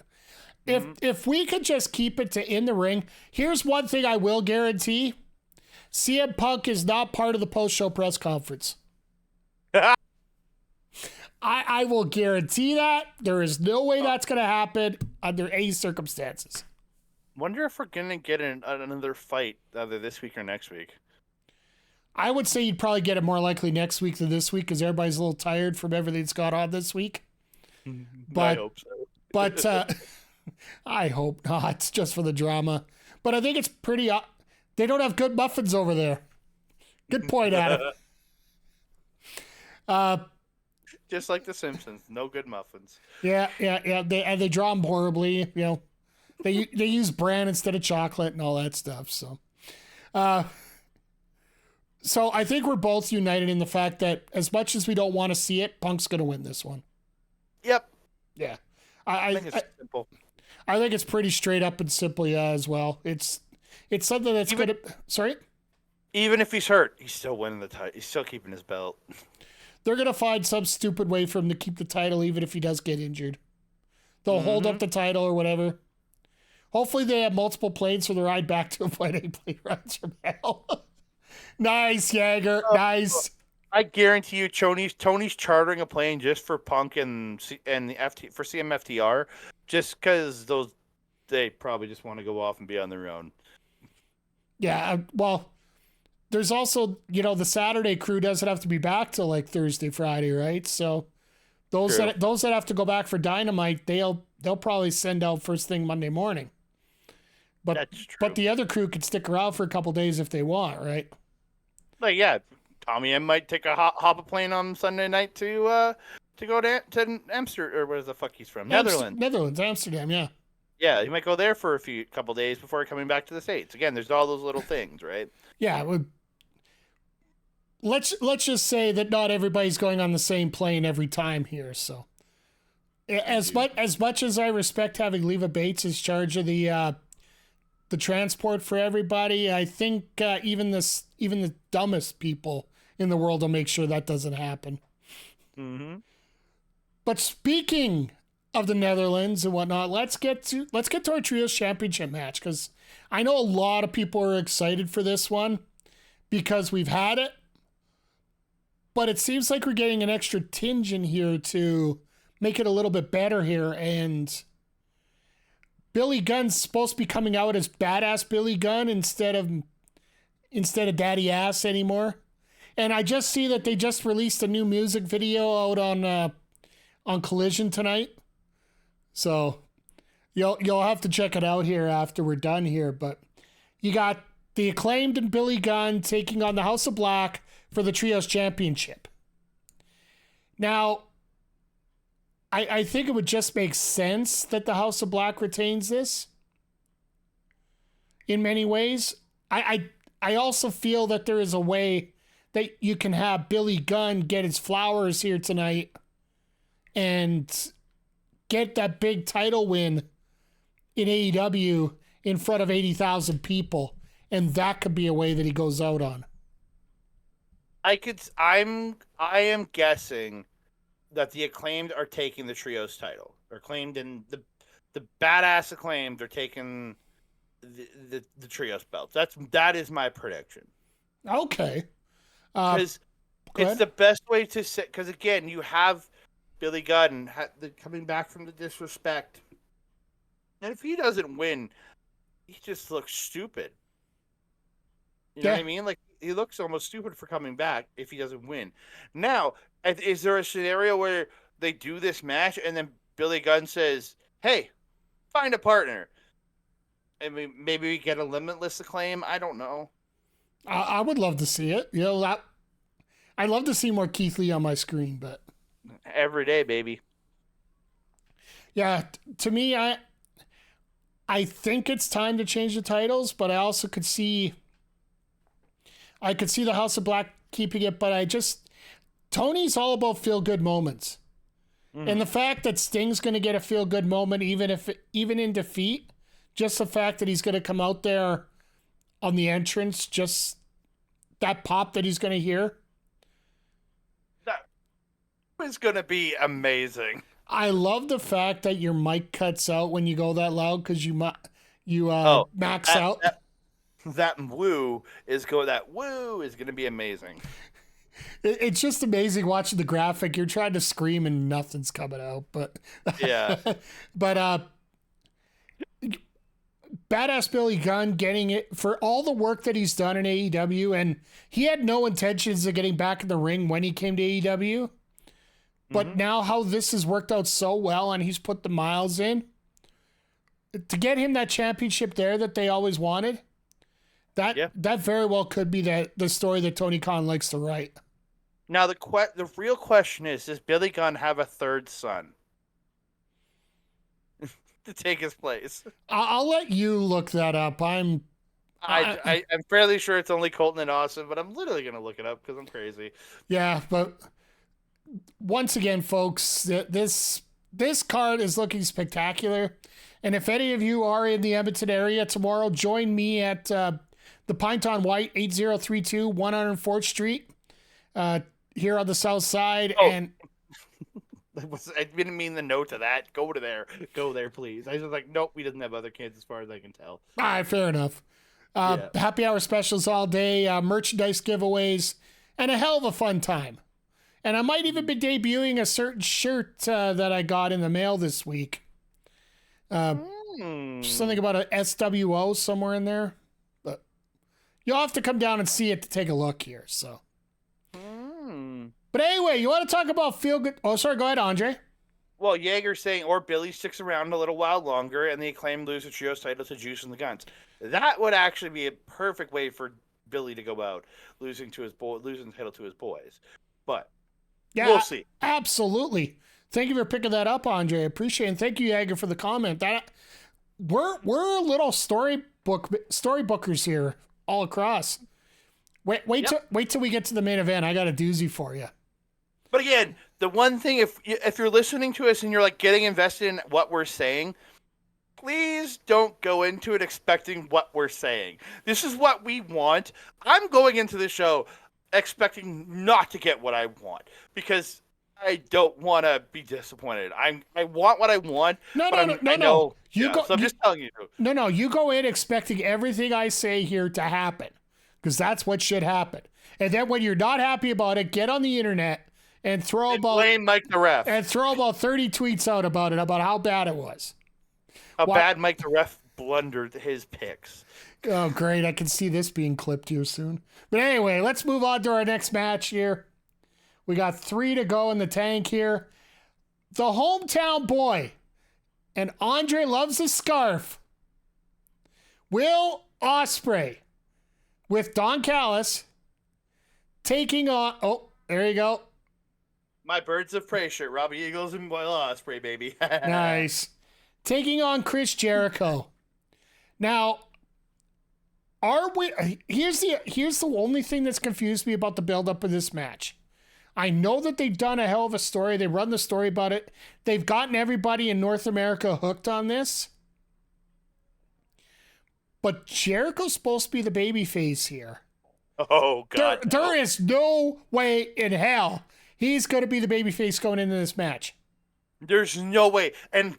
If we could just keep it to in the ring, here's one thing I will guarantee: CM Punk is not part of the post-show press conference. I will guarantee that. There is no way that's going to happen under any circumstances. Wonder if we're gonna get another fight either this week or next week. I would say you'd probably get it more likely next week than this week because everybody's a little tired from everything that's gone on this week. But, I hope so. But I hope not, just for the drama. But I think it's pretty... they don't have good muffins over there. Good point, Adam. Just like The Simpsons, no good muffins. Yeah. They draw them horribly. You know, they use bran instead of chocolate and all that stuff. So I think we're both united in the fact that as much as we don't want to see it, Punk's going to win this one. Yep. Yeah. I think it's simple. I think it's pretty straight up and simple, as well. It's something that's going to... Sorry? Even if he's hurt, he's still winning the title. He's still keeping his belt. They're going to find some stupid way for him to keep the title even if he does get injured. They'll hold up the title or whatever. Hopefully they have multiple planes for the ride back to avoid any plane rides from hell. Nice, Jagger. Nice. I guarantee you Tony's chartering a plane just for Punk and the for CMFTR just because they probably just want to go off and be on their own. Yeah, well... There's also, the Saturday crew doesn't have to be back till like Thursday, Friday, right? So those that have to go back for Dynamite, they'll probably send out first thing Monday morning. But that's true. But the other crew could stick around for a couple days if they want, right? Like Tommy M might take a hop a plane on Sunday night to go to Amsterdam or where the fuck he's from, Netherlands, Amsterdam, yeah. Yeah, he might go there for a couple days before coming back to the States. Again, there's all those little things, right? Yeah, let's just say that not everybody's going on the same plane every time here. So, as much as I respect having Leva Bates as charge of the transport for everybody, I think even the dumbest people in the world will make sure that doesn't happen. Mm-hmm. But speaking of the Netherlands and whatnot, let's get to our Trios Championship match because I know a lot of people are excited for this one because we've had it. But it seems like we're getting an extra tinge in here to make it a little bit better here. And Billy Gunn's supposed to be coming out as Badass Billy Gunn instead of Daddy Ass anymore. And I just see that they just released a new music video out on Collision tonight. So you'll have to check it out here after we're done here. But you got the Acclaimed and Billy Gunn taking on the House of Black for the Trios Championship. Now, I think it would just make sense that the House of Black retains this in many ways. I also feel that there is a way that you can have Billy Gunn get his flowers here tonight and get that big title win in AEW in front of 80,000 people. And that could be a way that he goes out on. I am guessing that the Acclaimed are taking the Trios title. Or Acclaimed and the Badass Acclaimed are taking the Trios belts. That is my prediction. Okay. Because it's the best way to say, because again, you have Billy Gunn coming back from the disrespect. And if he doesn't win, he just looks stupid. You know what I mean? Like, he looks almost stupid for coming back if he doesn't win. Now, is there a scenario where they do this match and then Billy Gunn says, hey, find a partner? I mean, maybe we get a Limitless Acclaim. I don't know. I would love to see it. I'd love to see more Keith Lee on my screen, but every day, baby. Yeah, to me, I think it's time to change the titles, but I also could see the House of Black keeping it, but Tony's all about feel-good moments. And the fact that Sting's going to get a feel-good moment, even in defeat, just the fact that he's going to come out there on the entrance, just that pop that he's going to hear. That is going to be amazing. I love the fact that your mic cuts out when you go that loud because you max that, out. that woo is gonna be amazing. It's just amazing watching the graphic. You're trying to scream and nothing's coming out, but Yeah. but Badass Billy Gunn getting it for all the work that he's done in AEW, and he had no intentions of getting back in the ring when he came to AEW. But now how this has worked out so well and he's put the miles in to get him that championship there that they always wanted. That very well could be the story that Tony Khan likes to write. Now the real question is, does Billy Gunn have a third son to take his place? I'll let you look that up. I'm fairly sure it's only Colton and Austin, but I'm literally gonna look it up because I'm crazy. Yeah, but once again, folks, this card is looking spectacular. And if any of you are in the Edmonton area tomorrow, join me at the Pint on Whyte, 8032 104th Street, here on the south side. Oh. And I didn't mean the no to that. Go there, please. I was like, nope, we doesn't have other kids as far as I can tell. All right, fair enough. Happy hour specials all day, merchandise giveaways, and a hell of a fun time. And I might even be debuting a certain shirt that I got in the mail this week. Something about a SWO somewhere in there. But you'll have to come down and see it to take a look here. So. But anyway, you want to talk about feel good? Oh, sorry. Go ahead, Andre. Well, Yeager's saying, or Billy sticks around a little while longer, and the Acclaimed lose the trios title to Juice and the Guns. That would actually be a perfect way for Billy to go out, losing the title to his boys. But yeah, we'll see. Absolutely. Thank you for picking that up, Andre. I appreciate it. And thank you, Yeager, for the comment. That we're little storybookers here all across. Wait till we get to the main event. I got a doozy for you. But again, the one thing, if you're listening to us and you're like getting invested in what we're saying, please don't go into it expecting what we're saying. This is what we want. I'm going into the show expecting not to get what I want because I don't want to be disappointed. I want what I want. No. So I'm just telling you. No. You go in expecting everything I say here to happen because that's what should happen. And then when you're not happy about it, get on the internet and blame Mike the Ref. And throw about 30 tweets out about how bad it was. Bad Mike the Ref blundered his picks. Oh, great. I can see this being clipped here soon. But anyway, let's move on to our next match here. We got 3 to go in the tank here. The hometown boy, and Andre loves his scarf, Will Ospreay, with Don Callis, taking on... Oh, there you go. My Birds of Prey shirt, Robbie Eagles and Will Ospreay, baby. Nice. Taking on Chris Jericho. Now, here's the only thing that's confused me about the buildup of this match. I know that they've done a hell of a story. They run the story about it. They've gotten everybody in North America hooked on this. But Jericho's supposed to be the babyface here. Oh, God. There is no way in hell he's going to be the babyface going into this match. There's no way. And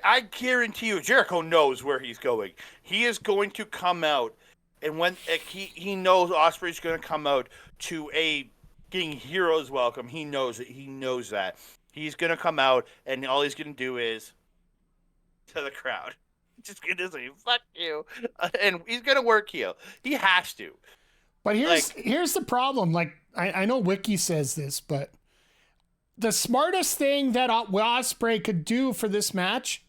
I guarantee you, Jericho knows where he's going. He is going to come out. And when he knows Ospreay's going to come out to a getting heroes welcome, he knows it. He knows that. He's going to come out, and all he's going to do is to the crowd. Just going to say, fuck you. And he's going to work heel. He has to. But here's the problem. Like, I know Wiki says this, but the smartest thing that Ospreay could do for this match,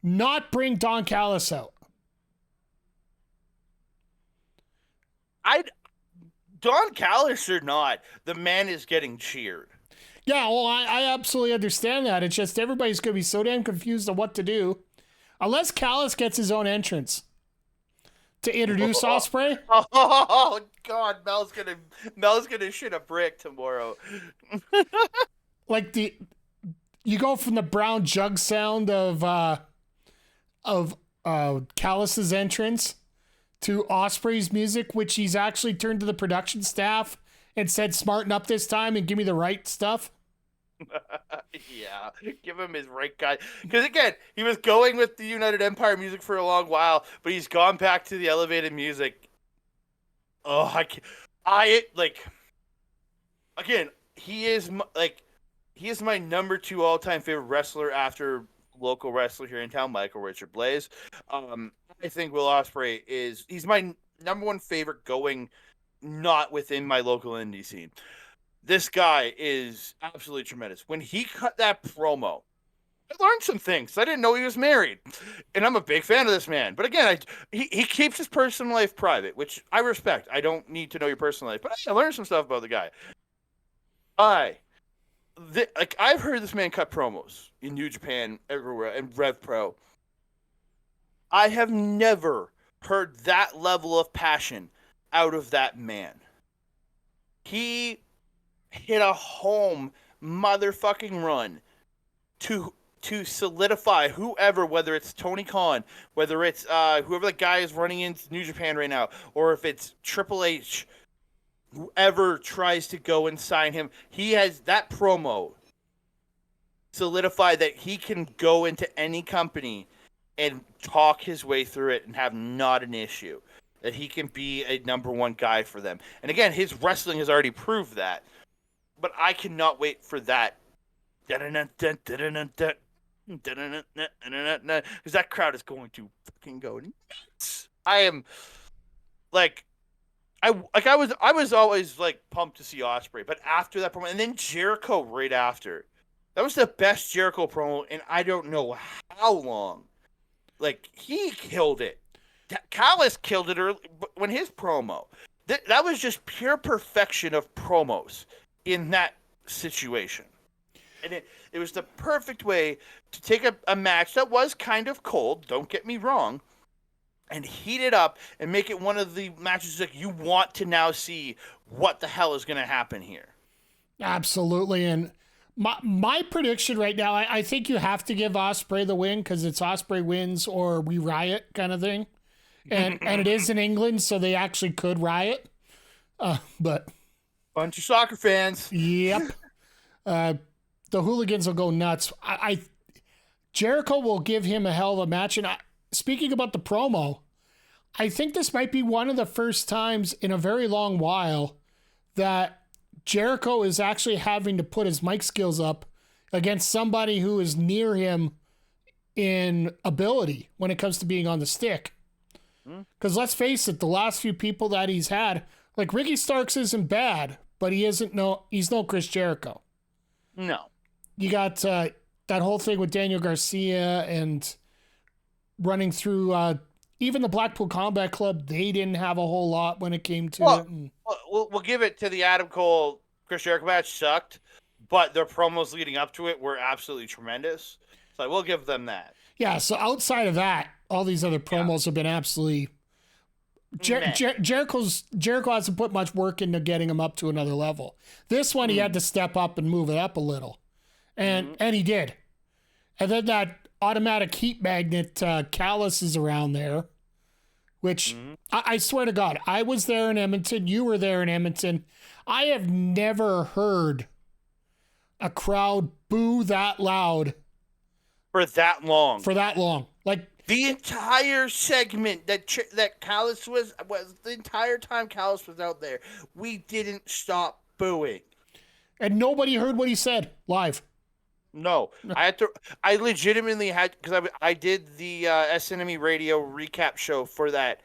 not bring Don Callis out. Don Callis or not, the man is getting cheered. Yeah, well, I absolutely understand that. It's just everybody's going to be so damn confused on what to do. Unless Callis gets his own entrance to introduce Ospreay. Oh, God, Mel's gonna shit a brick tomorrow. Like you go from the brown jug sound of Callis's entrance to Ospreay's music, which he's actually turned to the production staff and said, "Smarten up this time and give me the right stuff." Yeah, give him his right guy. Because again, he was going with the United Empire music for a long while, but he's gone back to the elevated music. Oh, I can't, I like again. He is my number two all time favorite wrestler after local wrestler here in town, Michael Richard Blaze. I think Will Ospreay he's my number one favorite going not within my local indie scene. This guy is absolutely tremendous. When he cut that promo, I learned some things. I didn't know he was married, and I'm a big fan of this man. But again, he keeps his personal life private, which I respect. I don't need to know your personal life, but I learned some stuff about the guy. I've heard this man cut promos in New Japan everywhere and Rev Pro. I have never heard that level of passion out of that man. He hit a home motherfucking run to solidify whoever, whether it's Tony Khan, whether it's whoever the guy is running into New Japan right now, or if it's Triple H, whoever tries to go and sign him, he has that promo solidified that he can go into any company and talk his way through it and have not an issue. That he can be a number one guy for them. And again, his wrestling has already proved that. But I cannot wait for that. Because that crowd is going to fucking go nuts. I am like I was always like pumped to see Ospreay, but after that promo, and then Jericho right after, that was the best Jericho promo, and I don't know how long. Like he killed it. Callis killed it early when his promo. That was just pure perfection of promos in that situation. And it was the perfect way to take a match that was kind of cold, don't get me wrong, and heat it up and make it one of the matches that you want to now see what the hell is going to happen here. Absolutely. And my prediction right now, I think you have to give Ospreay the win because it's Ospreay wins or we riot kind of thing. And it is in England, so they actually could riot. But bunch of soccer fans. Yep. The hooligans will go nuts. Jericho will give him a hell of a match. And speaking about the promo, I think this might be one of the first times in a very long while that Jericho is actually having to put his mic skills up against somebody who is near him in ability when it comes to being on the stick. Because let's face it, the last few people that he's had, like Ricky Starks isn't bad, but he's no Chris Jericho. No. You got that whole thing with Daniel Garcia and running through even the Blackpool Combat Club. They didn't have a whole lot when it came to it. And, we'll give it to the Adam Cole Chris Jericho match sucked, but their promos leading up to it were absolutely tremendous. So I will give them that. Yeah, so outside of that, all these other promos have been absolutely... Jericho hasn't put much work into getting him up to another level. This one, he had to step up and move it up a little. And he did. And then that automatic heat magnet Callis is around there, which I swear to God, I was there in Edmonton. You were there in Edmonton. I have never heard a crowd boo that loud for that long. Like the entire segment that Callis was the entire time Callis was out there, we didn't stop booing. And nobody heard what he said live. No, I legitimately had, because I did the SNME radio recap show for that.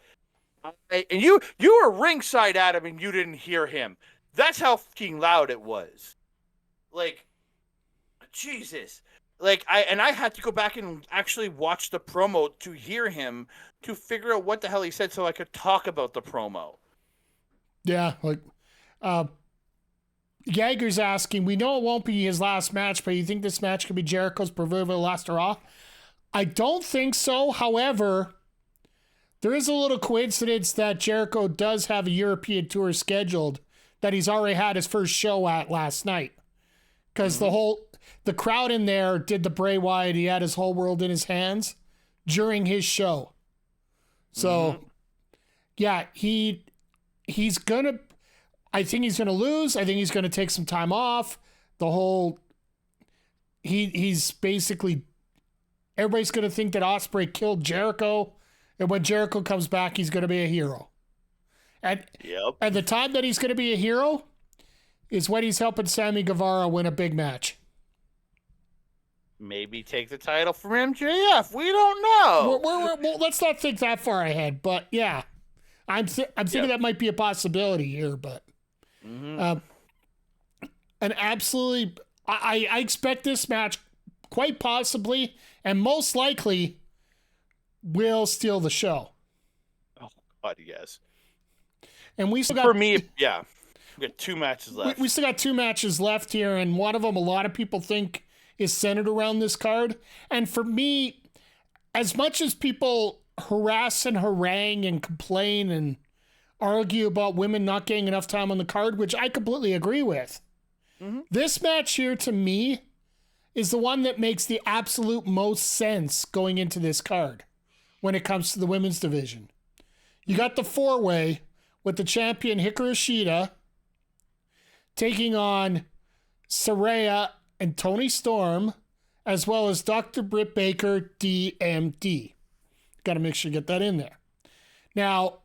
And you were ringside, Adam, and you didn't hear him. That's how fucking loud it was. Like, Jesus. Like, I had to go back and actually watch the promo to hear him to figure out what the hell he said so I could talk about the promo. Yeah, like, Jaeger's asking, we know it won't be his last match, but you think this match could be Jericho's proverbial last hurrah? I don't think so. However, there is a little coincidence that Jericho does have a European tour scheduled that he's already had his first show at last night. Because the crowd in there did the Bray Wyatt. He had his whole world in his hands during his show. So, yeah, he's going to... I think he's going to lose. I think he's going to take some time off. The whole he's basically, everybody's going to think that Ospreay killed Jericho, and when Jericho comes back, he's going to be a hero. And the time that he's going to be a hero is when he's helping Sammy Guevara win a big match. Maybe take the title from MJF. We don't know. Well, let's not think that far ahead. But yeah, I'm thinking that might be a possibility here. But an absolutely, I expect this match quite possibly and most likely will steal the show. Oh God, yes. And we still got, for me, yeah, we got 2 matches left. We still got 2 matches left here, and one of them a lot of people think is centered around this card. And for me, as much as people harass and harangue and complain and argue about women not getting enough time on the card, which I completely agree with, this match here to me is the one that makes the absolute most sense going into this card when it comes to the women's division. You got the 4-way with the champion Hikaru Shida taking on Saraya and Toni Storm, as well as Dr. Britt Baker, DMD. Got to make sure you get that in there. Now,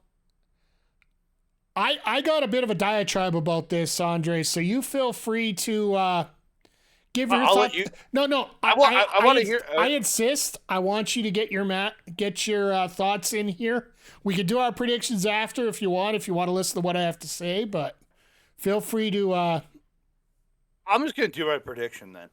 I got a bit of a diatribe about this, Andre, so you feel free to give your thoughts. No. I want to hear. I insist. I want you to get your thoughts in here. We could do our predictions after if you want to listen to what I have to say, but feel free to. I'm just going to do my prediction then.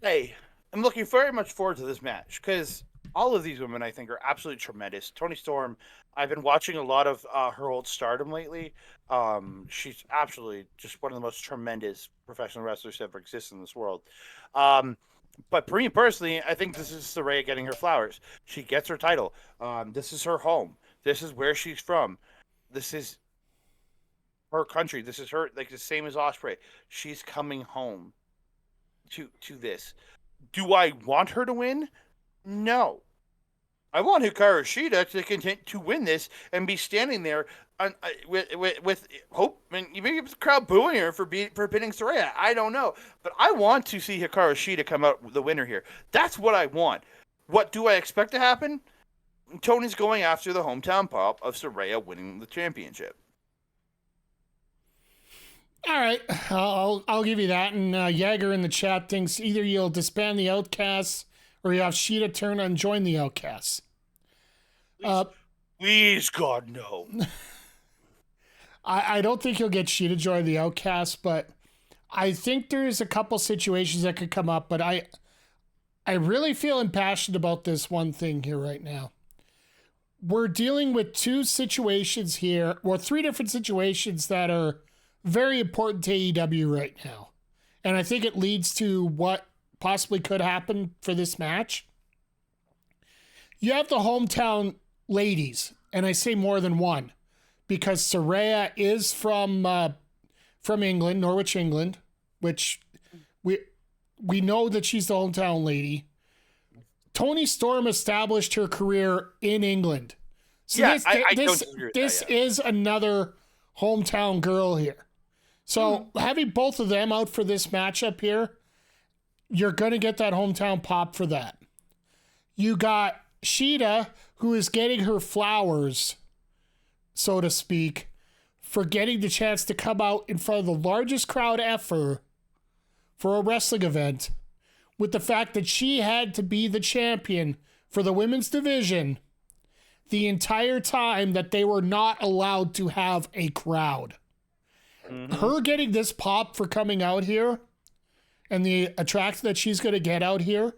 Hey, I'm looking very much forward to this match because all of these women I think are absolutely tremendous. Toni Storm, I've been watching a lot of her old Stardom lately. She's absolutely just one of the most tremendous professional wrestlers that ever exists in this world. But for me personally, I think this is Saraya getting her flowers. She gets her title. This is her home. This is where she's from. This is her country. This is her, like the same as Ospreay. She's coming home to this. Do I want her to win? No. I want Hikaru Shida to continue to win this and be standing there with hope, and maybe the crowd booing her for pinning Saraya. I don't know, but I want to see Hikaru Shida come out the winner here. That's what I want. What do I expect to happen? Tony's going after the hometown pop of Saraya winning the championship. All right, I'll give you that. And Jäger in the chat thinks either you'll disband the Outcasts or you have Shida turn and join the Outcasts. Please, God, no. I don't think you'll get Shida join the Outcasts, but I think there's a couple situations that could come up. But I really feel impassioned about this one thing here right now. We're dealing with 2 situations here, or 3 different situations that are very important to AEW right now. And I think it leads to what possibly could happen for this match. You have the hometown ladies, and I say more than one, because Saraya is from England, Norwich, England, which we know that she's the hometown lady. Toni Storm established her career in England. So this is another hometown girl here. So having both of them out for this matchup here, you're going to get that hometown pop for that. You got Shida, who is getting her flowers, so to speak, for getting the chance to come out in front of the largest crowd ever for a wrestling event, with the fact that she had to be the champion for the women's division the entire time that they were not allowed to have a crowd. Her getting this pop for coming out here and the attraction that she's going to get out here,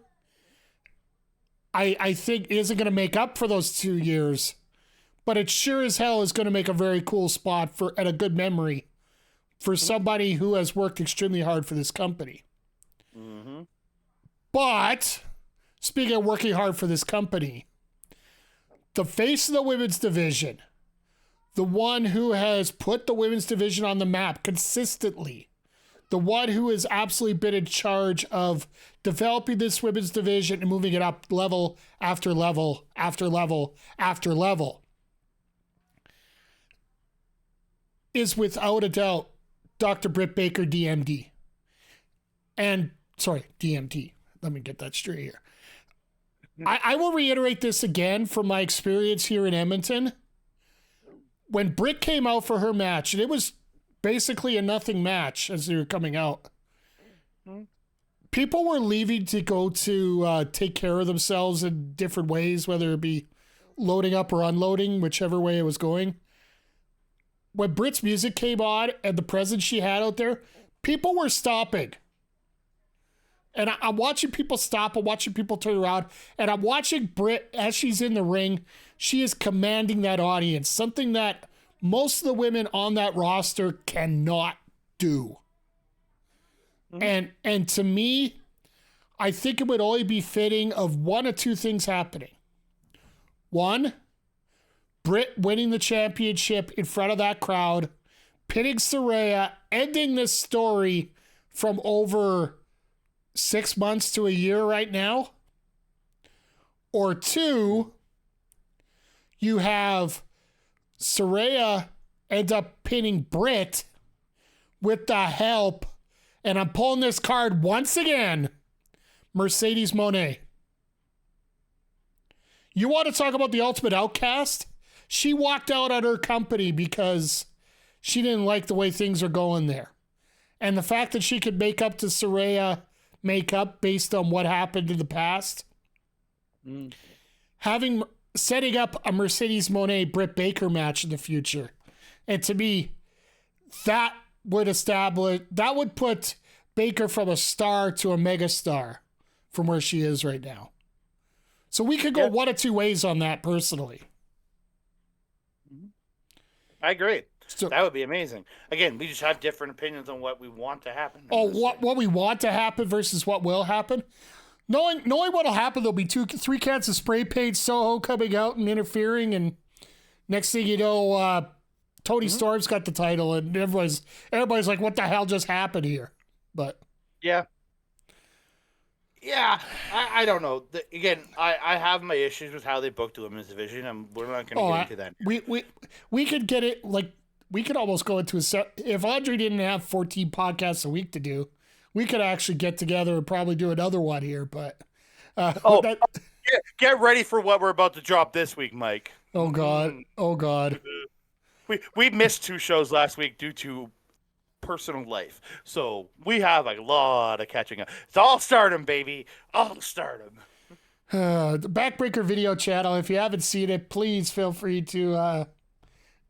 I think isn't going to make up for those 2 years, but it sure as hell is going to make a very cool spot and a good memory for somebody who has worked extremely hard for this company. But speaking of working hard for this company, the face of the women's division, the one who has put the women's division on the map consistently, the one who has absolutely been in charge of developing this women's division and moving it up level after level after level after level, is without a doubt Dr. Britt Baker, DMD. And Sorry, DMT. Let me get that straight here. I will reiterate this again from my experience here in Edmonton. When Britt came out for her match, and it was basically a nothing match as they were coming out, people were leaving to go to take care of themselves in different ways, whether it be loading up or unloading, whichever way it was going. When Britt's music came on and the presence she had out there, people were stopping. And I'm watching people stop, I'm watching people turn around, and I'm watching Britt as she's in the ring. She is commanding that audience, something that most of the women on that roster cannot do. And to me, I think it would only be fitting of one of two things happening. One, Britt winning the championship in front of that crowd, pinning Saraya, ending this story from over 6 months to a year right now. Or two, you have Saraya end up pinning Britt with the help, and I'm pulling this card once again, Mercedes Moné. You want to talk about the ultimate outcast? She walked out on her company because she didn't like the way things are going there. And the fact that she could make up to Saraya makeup based on what happened in the past. Setting up a Mercedes Moné Britt Baker match in the future. And to me, that would put Baker from a star to a mega star from where she is right now. So we could go one of two ways on that personally. I agree. So, that would be amazing. Again, we just have different opinions on what we want to happen. What we want to happen versus what will happen. Knowing what will happen, there'll be 3 cans of spray paint Soho coming out and interfering, and next thing you know, Tony Storm's got the title, and everybody's like, "What the hell just happened here?" But yeah, I don't know. Again, I have my issues with how they booked the women's division, and we're not going to get into that. We could get it like. We could almost go into if Audrey didn't have 14 podcasts a week to do, we could actually get together and probably do another one here. But get ready for what we're about to drop this week, Mike. Oh God. We missed 2 shows last week due to personal life, so we have a lot of catching up. It's all Stardom, baby, all Stardom. The Backbreaker video channel. If you haven't seen it, please feel free to.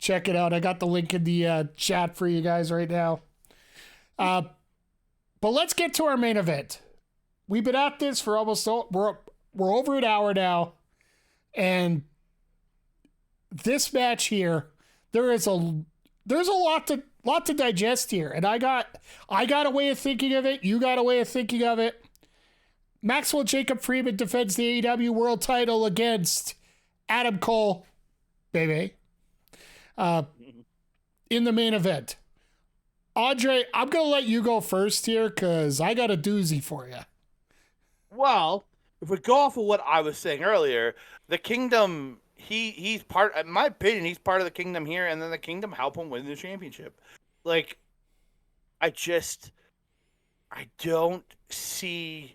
Check it out. I got the link in the chat for you guys right now. But let's get to our main event. We've been at this for almost we're over an hour now, and this match here, there's a lot to digest here, and I got a way of thinking of it. You got a way of thinking of it. Maxwell Jacob Freeman defends the AEW World Title against Adam Cole, baby. In the main event. Andre, I'm going to let you go first here because I got a doozy for you. Well, if we go off of what I was saying earlier, the Kingdom, he's part, in my opinion, he's part of the Kingdom here, and then the Kingdom help him win the championship. Like, I don't see...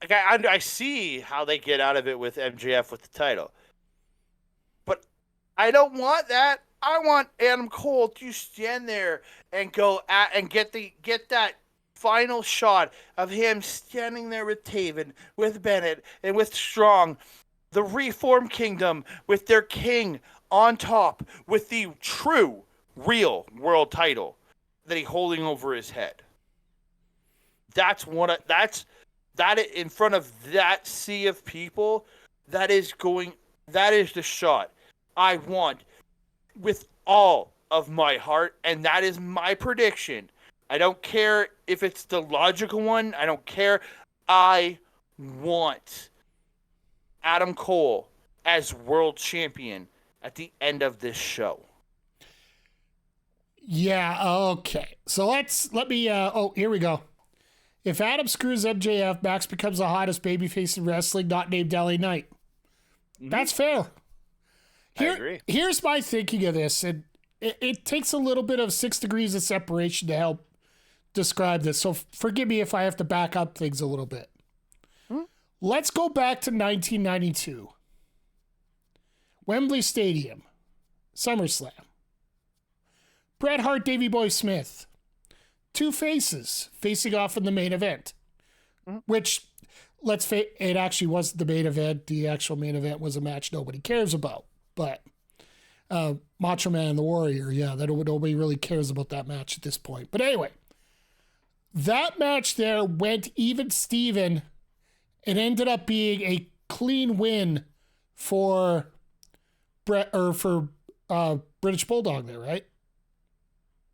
Like, I see how they get out of it with MJF with the title. I don't want that. I want Adam Cole to stand there and get that final shot of him standing there with Taven, with Bennett, and with Strong, the Reformed Kingdom with their king on top, with the true, real world title that he's holding over his head. That in front of that sea of people, that is the shot I want with all of my heart, and that is my prediction. I don't care if it's the logical one. I don't care. I want Adam Cole as world champion at the end of this show. Yeah, okay. So let me here we go. If Adam screws MJF, Max becomes the hottest babyface in wrestling, not named LA Knight. That's fair. I agree. Here's my thinking of this, and it takes a little bit of 6 degrees of separation to help describe this, so forgive me if I have to back up things a little bit. Let's go back to 1992. Wembley Stadium, SummerSlam. Bret Hart, Davey Boy Smith. Two faces facing off in the main event. Which, it actually wasn't the main event. The actual main event was a match nobody cares about. But Macho Man and the Warrior, nobody really cares about that match at this point. But anyway, that match there went even Steven. It ended up being a clean win for British Bulldog there, right?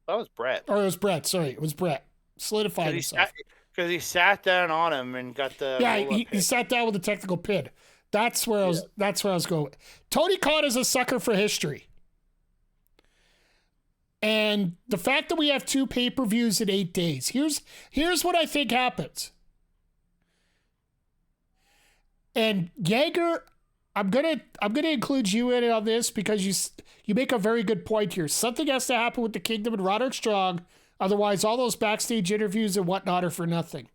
That was Brett. Or it was Brett. Sorry, it was Brett. Solidified himself. Because he sat down on him and got the he sat down with a technical pin. That's where I was going. Tony Khan is a sucker for history. And the fact that we have 2 pay-per-views in 8 days. Here's what I think happens. And Jaeger, I'm gonna include you in on this because you make a very good point here. Something has to happen with the Kingdom and Roderick Strong, otherwise all those backstage interviews and whatnot are for nothing.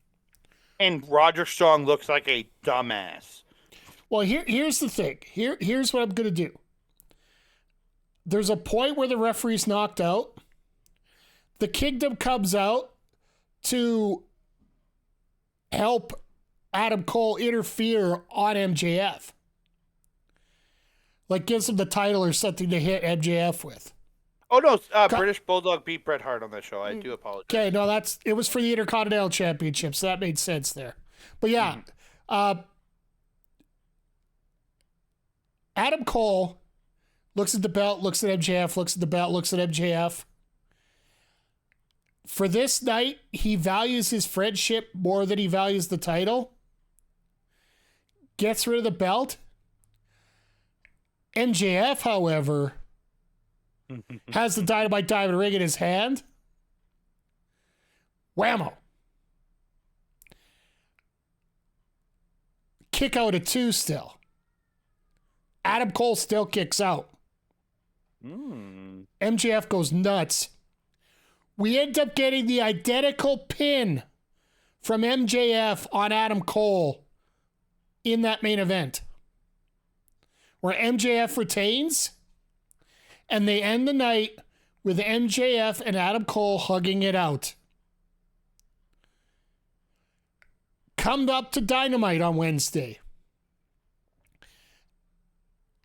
And Roderick Strong looks like a dumbass. Well, here's the thing. Here's what I'm gonna do. There's a point where the referee's knocked out. The Kingdom comes out to help Adam Cole interfere on MJF. Like gives him the title or something to hit MJF with. Oh no, British Bulldog beat Bret Hart on that show. I do apologize. Okay, no, it was for the Intercontinental Championship, so that made sense there. But yeah, Adam Cole looks at the belt, looks at MJF, looks at the belt, looks at MJF. For this night, he values his friendship more than he values the title. Gets rid of the belt. MJF, however, has the Dynamite Diamond ring in his hand. Whammo. Kick out at 2 still. Adam Cole still kicks out. MJF goes nuts. We end up getting the identical pin from MJF on Adam Cole in that main event, where MJF retains, and they end the night with MJF and Adam Cole hugging it out. Come up to Dynamite on Wednesday.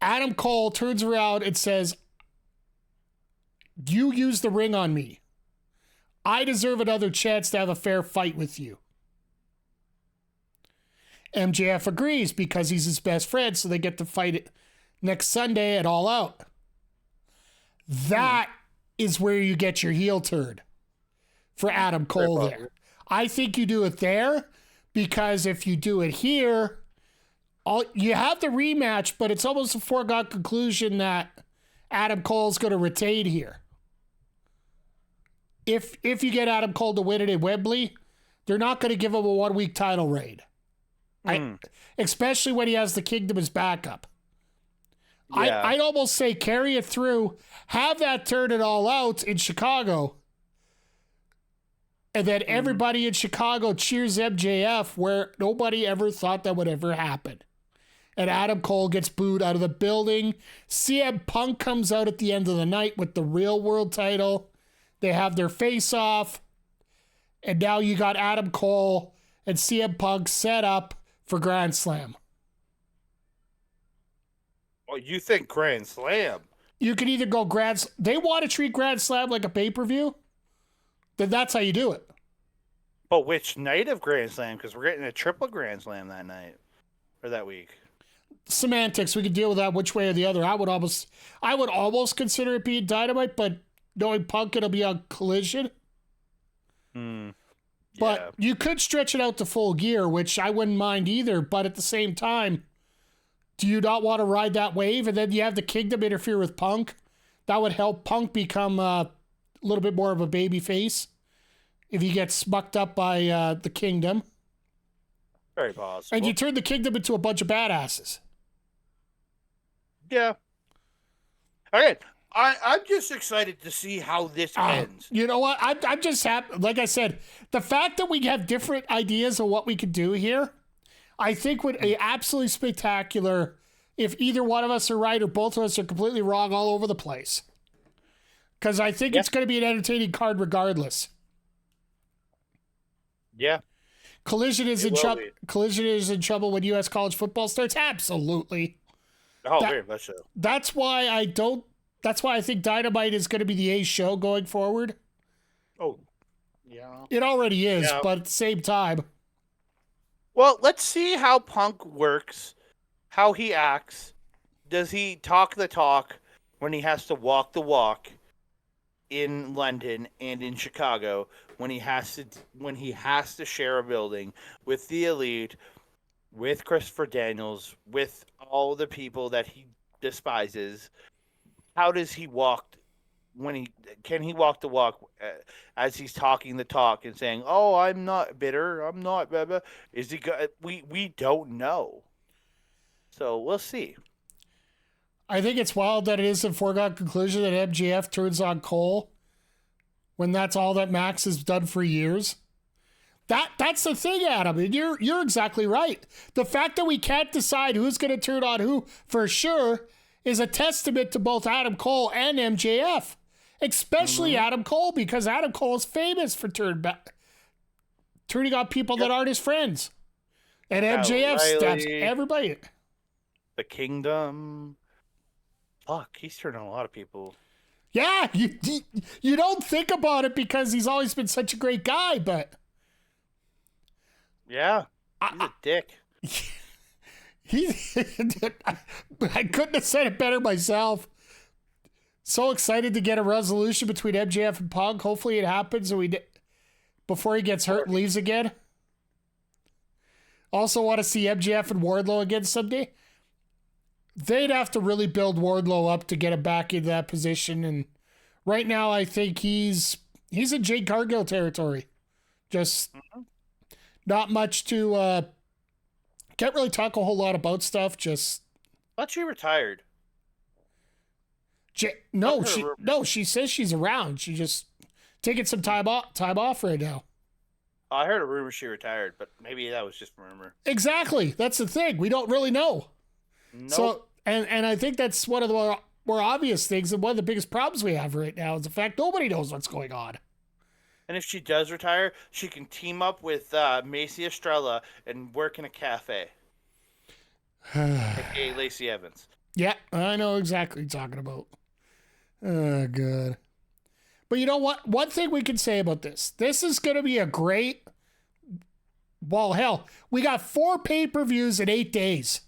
Adam Cole turns around and says, "You used the ring on me. I deserve another chance to have a fair fight with you." MJF agrees because he's his best friend, so they get to fight it next Sunday at All Out. That is where you get your heel turn for Adam Cole there. I think you do it there because if you do it here, you have the rematch, but it's almost a foregone conclusion that Adam Cole's going to retain here. If you get Adam Cole to win it in Wembley, they're not going to give him a 1-week title reign. Especially when he has the Kingdom as backup. Yeah. I'd almost say carry it through, have that turn it all out in Chicago, and then everybody in Chicago cheers MJF where nobody ever thought that would ever happen. And Adam Cole gets booed out of the building. CM Punk comes out at the end of the night with the real world title. They have their face off. And now you got Adam Cole and CM Punk set up for Grand Slam. Oh, you think Grand Slam? You can either go they want to treat Grand Slam like a pay-per-view, then that's how you do it. But which night of Grand Slam? Because we're getting a triple Grand Slam that night. Or that week. Semantics, we could deal with that which way or the other. I would almost consider it being Dynamite, but knowing Punk, it'll be on Collision. But you could stretch it out to Full Gear, which I wouldn't mind either. But at the same time, do you not want to ride that wave? And then you have the Kingdom interfere with Punk. That would help Punk become a little bit more of a baby face if he gets smucked up by the Kingdom. Very possible. And you turn the Kingdom into a bunch of badasses. Yeah. All right. I'm just excited to see how this ends. You know what? I'm just happy. Like I said, the fact that we have different ideas of what we could do here, I think would be absolutely spectacular if either one of us are right or both of us are completely wrong all over the place. Because I think it's going to be an entertaining card regardless. Yeah. Collision is in trouble. Collision is in trouble when U.S. college football starts. Absolutely. Oh, very much so. That's why I don't. That's why I think Dynamite is going to be the A show going forward. Oh, yeah. It already is, but at the same time. Well, let's see how Punk works, how he acts. Does he talk the talk when he has to walk the walk in London and in Chicago? When he has to share a building with the Elite, with Christopher Daniels, with all the people that he despises? How does he walk? Can he walk the walk as he's talking the talk and saying, "Oh, I'm not bitter. I'm not." Blah, blah. Is he? We don't know. So we'll see. I think it's wild that it is a foregone conclusion that MJF turns on Cole when that's all that Max has done for years. That's the thing, Adam, and you're exactly right. The fact that we can't decide who's going to turn on who for sure is a testament to both Adam Cole and MJF, especially Adam Cole, because Adam Cole is famous for turning on people that aren't his friends, and MJF stabs everybody. The Kingdom. Fuck, he's turned on a lot of people. Yeah, you don't think about it because he's always been such a great guy, but yeah, he's a dick. I couldn't have said it better myself. So excited to get a resolution between MJF and Punk. Hopefully it happens before he gets hurt and leaves again. Also want to see MJF and Wardlow again someday. They'd have to really build Wardlow up to get him back into that position. And right now I think he's in Jade Cargill territory. Just not much to... Can't really talk a whole lot about stuff. Just thought she retired. She says she's around. She just taking some time off right now. I heard a rumor she retired, but maybe that was just a rumor. Exactly. That's the thing. We don't really know. Nope. So and I think that's one of the more obvious things, and one of the biggest problems we have right now is the fact nobody knows what's going on. And if she does retire, she can team up with Macy Estrella and work in a cafe. A.k.a. Lacey Evans. Yeah, I know exactly what you're talking about. Oh, good. But you know what? One thing we can say about this. This is going to be a great... Well, hell, we got 4 pay-per-views in 8 days.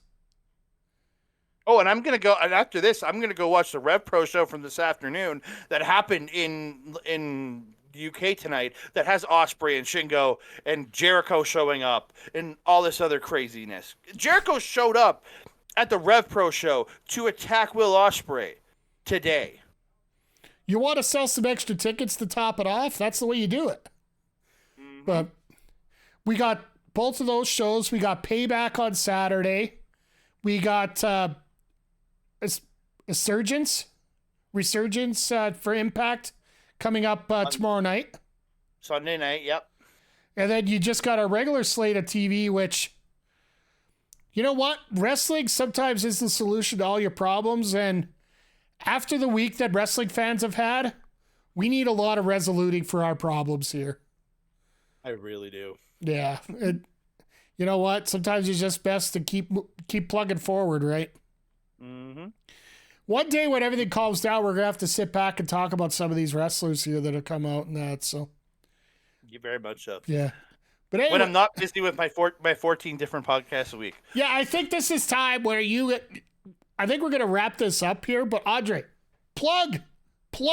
Oh, and I'm going to go... And after this, I'm going to go watch the Rev Pro show from this afternoon that happened in UK tonight that has Ospreay and Shingo and Jericho showing up and all this other craziness. Jericho showed up at the Rev Pro show to attack Will Ospreay today. You want to sell some extra tickets to top it off? That's the way you do it. Mm-hmm. But we got both of those shows. We got Payback on Saturday. We got Resurgence for Impact coming up tomorrow night. Sunday night, yep. And then you just got a regular slate of TV, which, you know what? Wrestling sometimes is the solution to all your problems. And after the week that wrestling fans have had, we need a lot of resoluting for our problems here. I really do. Yeah. You know what? Sometimes it's just best to keep plugging forward, right? Mm-hmm. One day when everything calms down, we're going to have to sit back and talk about some of these wrestlers here that have come out and that. So, you very much so. Yeah. But anyway, when I'm not busy with my 14 different podcasts a week. Yeah, I think this is time where I think we're going to wrap this up here, but Andre, plug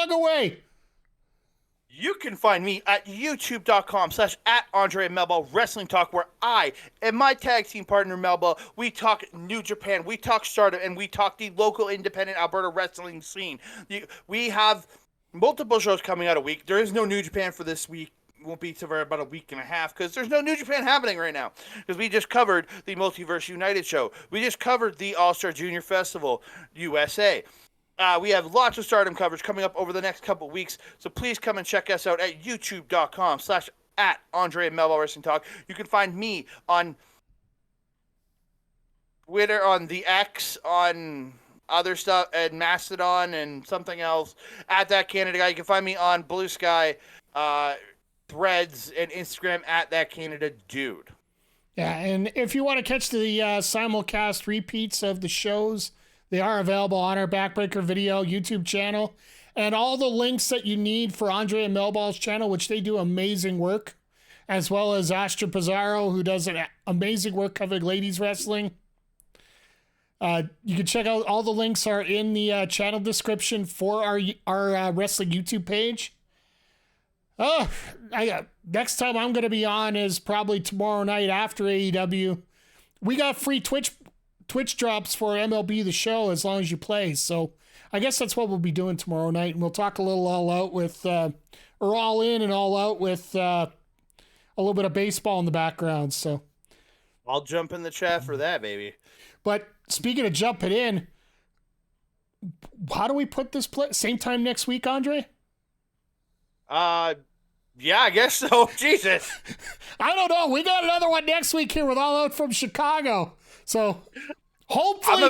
away. You can find me at youtube.com/@Andre Melba Wrestling Talk, where I and my tag team partner Melba, we talk New Japan, we talk Stardom, and we talk the local independent Alberta wrestling scene. We have multiple shows coming out a week. There is no New Japan for this week. It won't be for about a week and a half because there's no New Japan happening right now. Because we just covered the Multiverse United show. We just covered the All-Star Junior Festival USA. We have lots of Stardom coverage coming up over the next couple weeks, so please come and check us out at youtube.com/@Andre and Melba Wrestling Talk. You can find me on Twitter, on the X, on other stuff, and Mastodon, and something else, at That Canada Guy. You can find me on Blue Sky, Threads, and Instagram at That Canada Dude. Yeah, and if you want to catch the simulcast repeats of the shows, they are available on our Backbreaker Video YouTube channel. And all the links that you need for Andre and Melball's channel, which they do amazing work, as well as Astra Pizarro, who does an amazing work covering ladies wrestling. You can check out, all the links are in the channel description for our wrestling YouTube page. Next time I'm going to be on is probably tomorrow night after AEW. We got free Twitch drops for MLB The Show as long as you play. So I guess that's what we'll be doing tomorrow night. And we'll talk a little all out with, or all in and all out with a little bit of baseball in the background. So I'll jump in the chat for that, baby. But speaking of jumping in, how do we put this same time next week, Andre? Yeah, I guess so. Jesus. I don't know. We got another one next week here with All Out from Chicago. So hopefully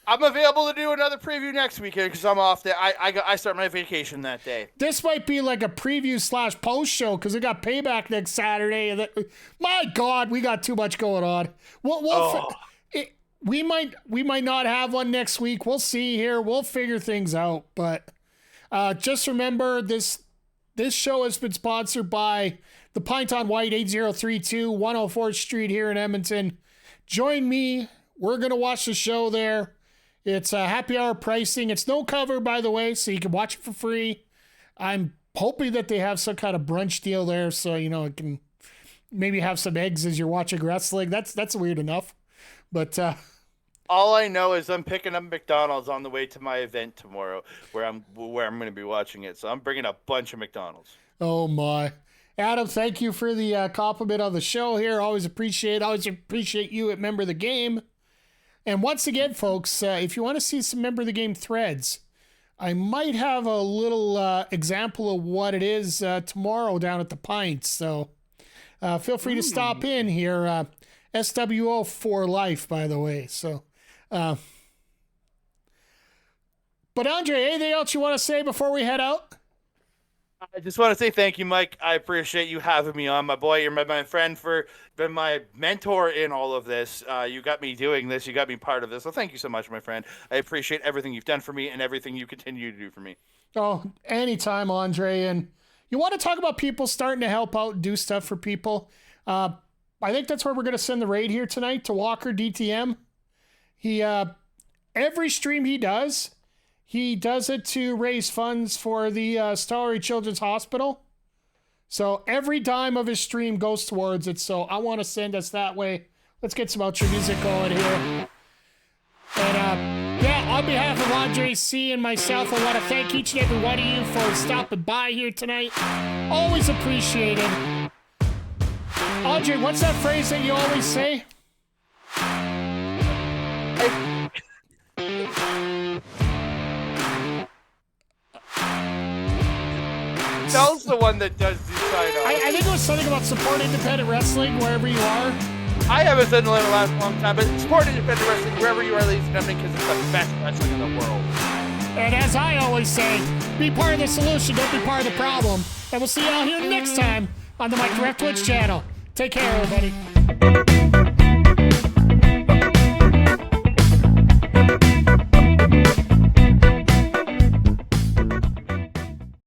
I'm available to do another preview next weekend because I'm off there. I start my vacation that day. This might be like a preview / post show because we got Payback next Saturday. And my God, we got too much going on. We might not have one next week. We'll see here. We'll figure things out. But just remember, this show has been sponsored by the Pint on Whyte, 8032 104th Street here in Edmonton. Join me. We're going to watch the show there. It's a happy hour pricing. It's no cover, by the way, so you can watch it for free. I'm hoping that they have some kind of brunch deal there, so it can maybe have some eggs as you're watching wrestling. That's weird enough. But all I know is I'm picking up McDonald's on the way to my event tomorrow, where I'm going to be watching it. So I'm bringing a bunch of McDonald's. Oh my, Adam! Thank you for the compliment on the show here. Always appreciate you at Member of the Game. And once again, folks, if you want to see some Member of the Game threads, I might have a little example of what it is tomorrow down at the Pint. So feel free to stop in here. SWO for life, by the way. So, but Andre, anything else you want to say before we head out? I just want to say thank you, Mike. I appreciate you having me on, my boy. You're my friend, been my mentor in all of this. You got me doing this. You got me part of this. So thank you so much, my friend. I appreciate everything you've done for me and everything you continue to do for me. Oh, anytime, Andre. And you want to talk about people starting to help out and do stuff for people? I think that's where we're going to send the raid here tonight to Walker DTM. He every stream he does it to raise funds for the Stowry Children's Hospital. So every dime of his stream goes towards it. So I want to send us that way. Let's get some outro music going here. And on behalf of Andre C. and myself, I want to thank each and every one of you for stopping by here tonight. Always appreciated. Andre, what's that phrase that you always say? Mel's the one that does the sign off. I think it was something about support independent wrestling wherever you are. I haven't said in the last long time, but support independent wrestling wherever you are, ladies and gentlemen, because it's the best wrestling in the world. And as I always say, be part of the solution, don't be part of the problem. And we'll see y'all here next time on the Mike Direct Twitch channel. Take care, everybody.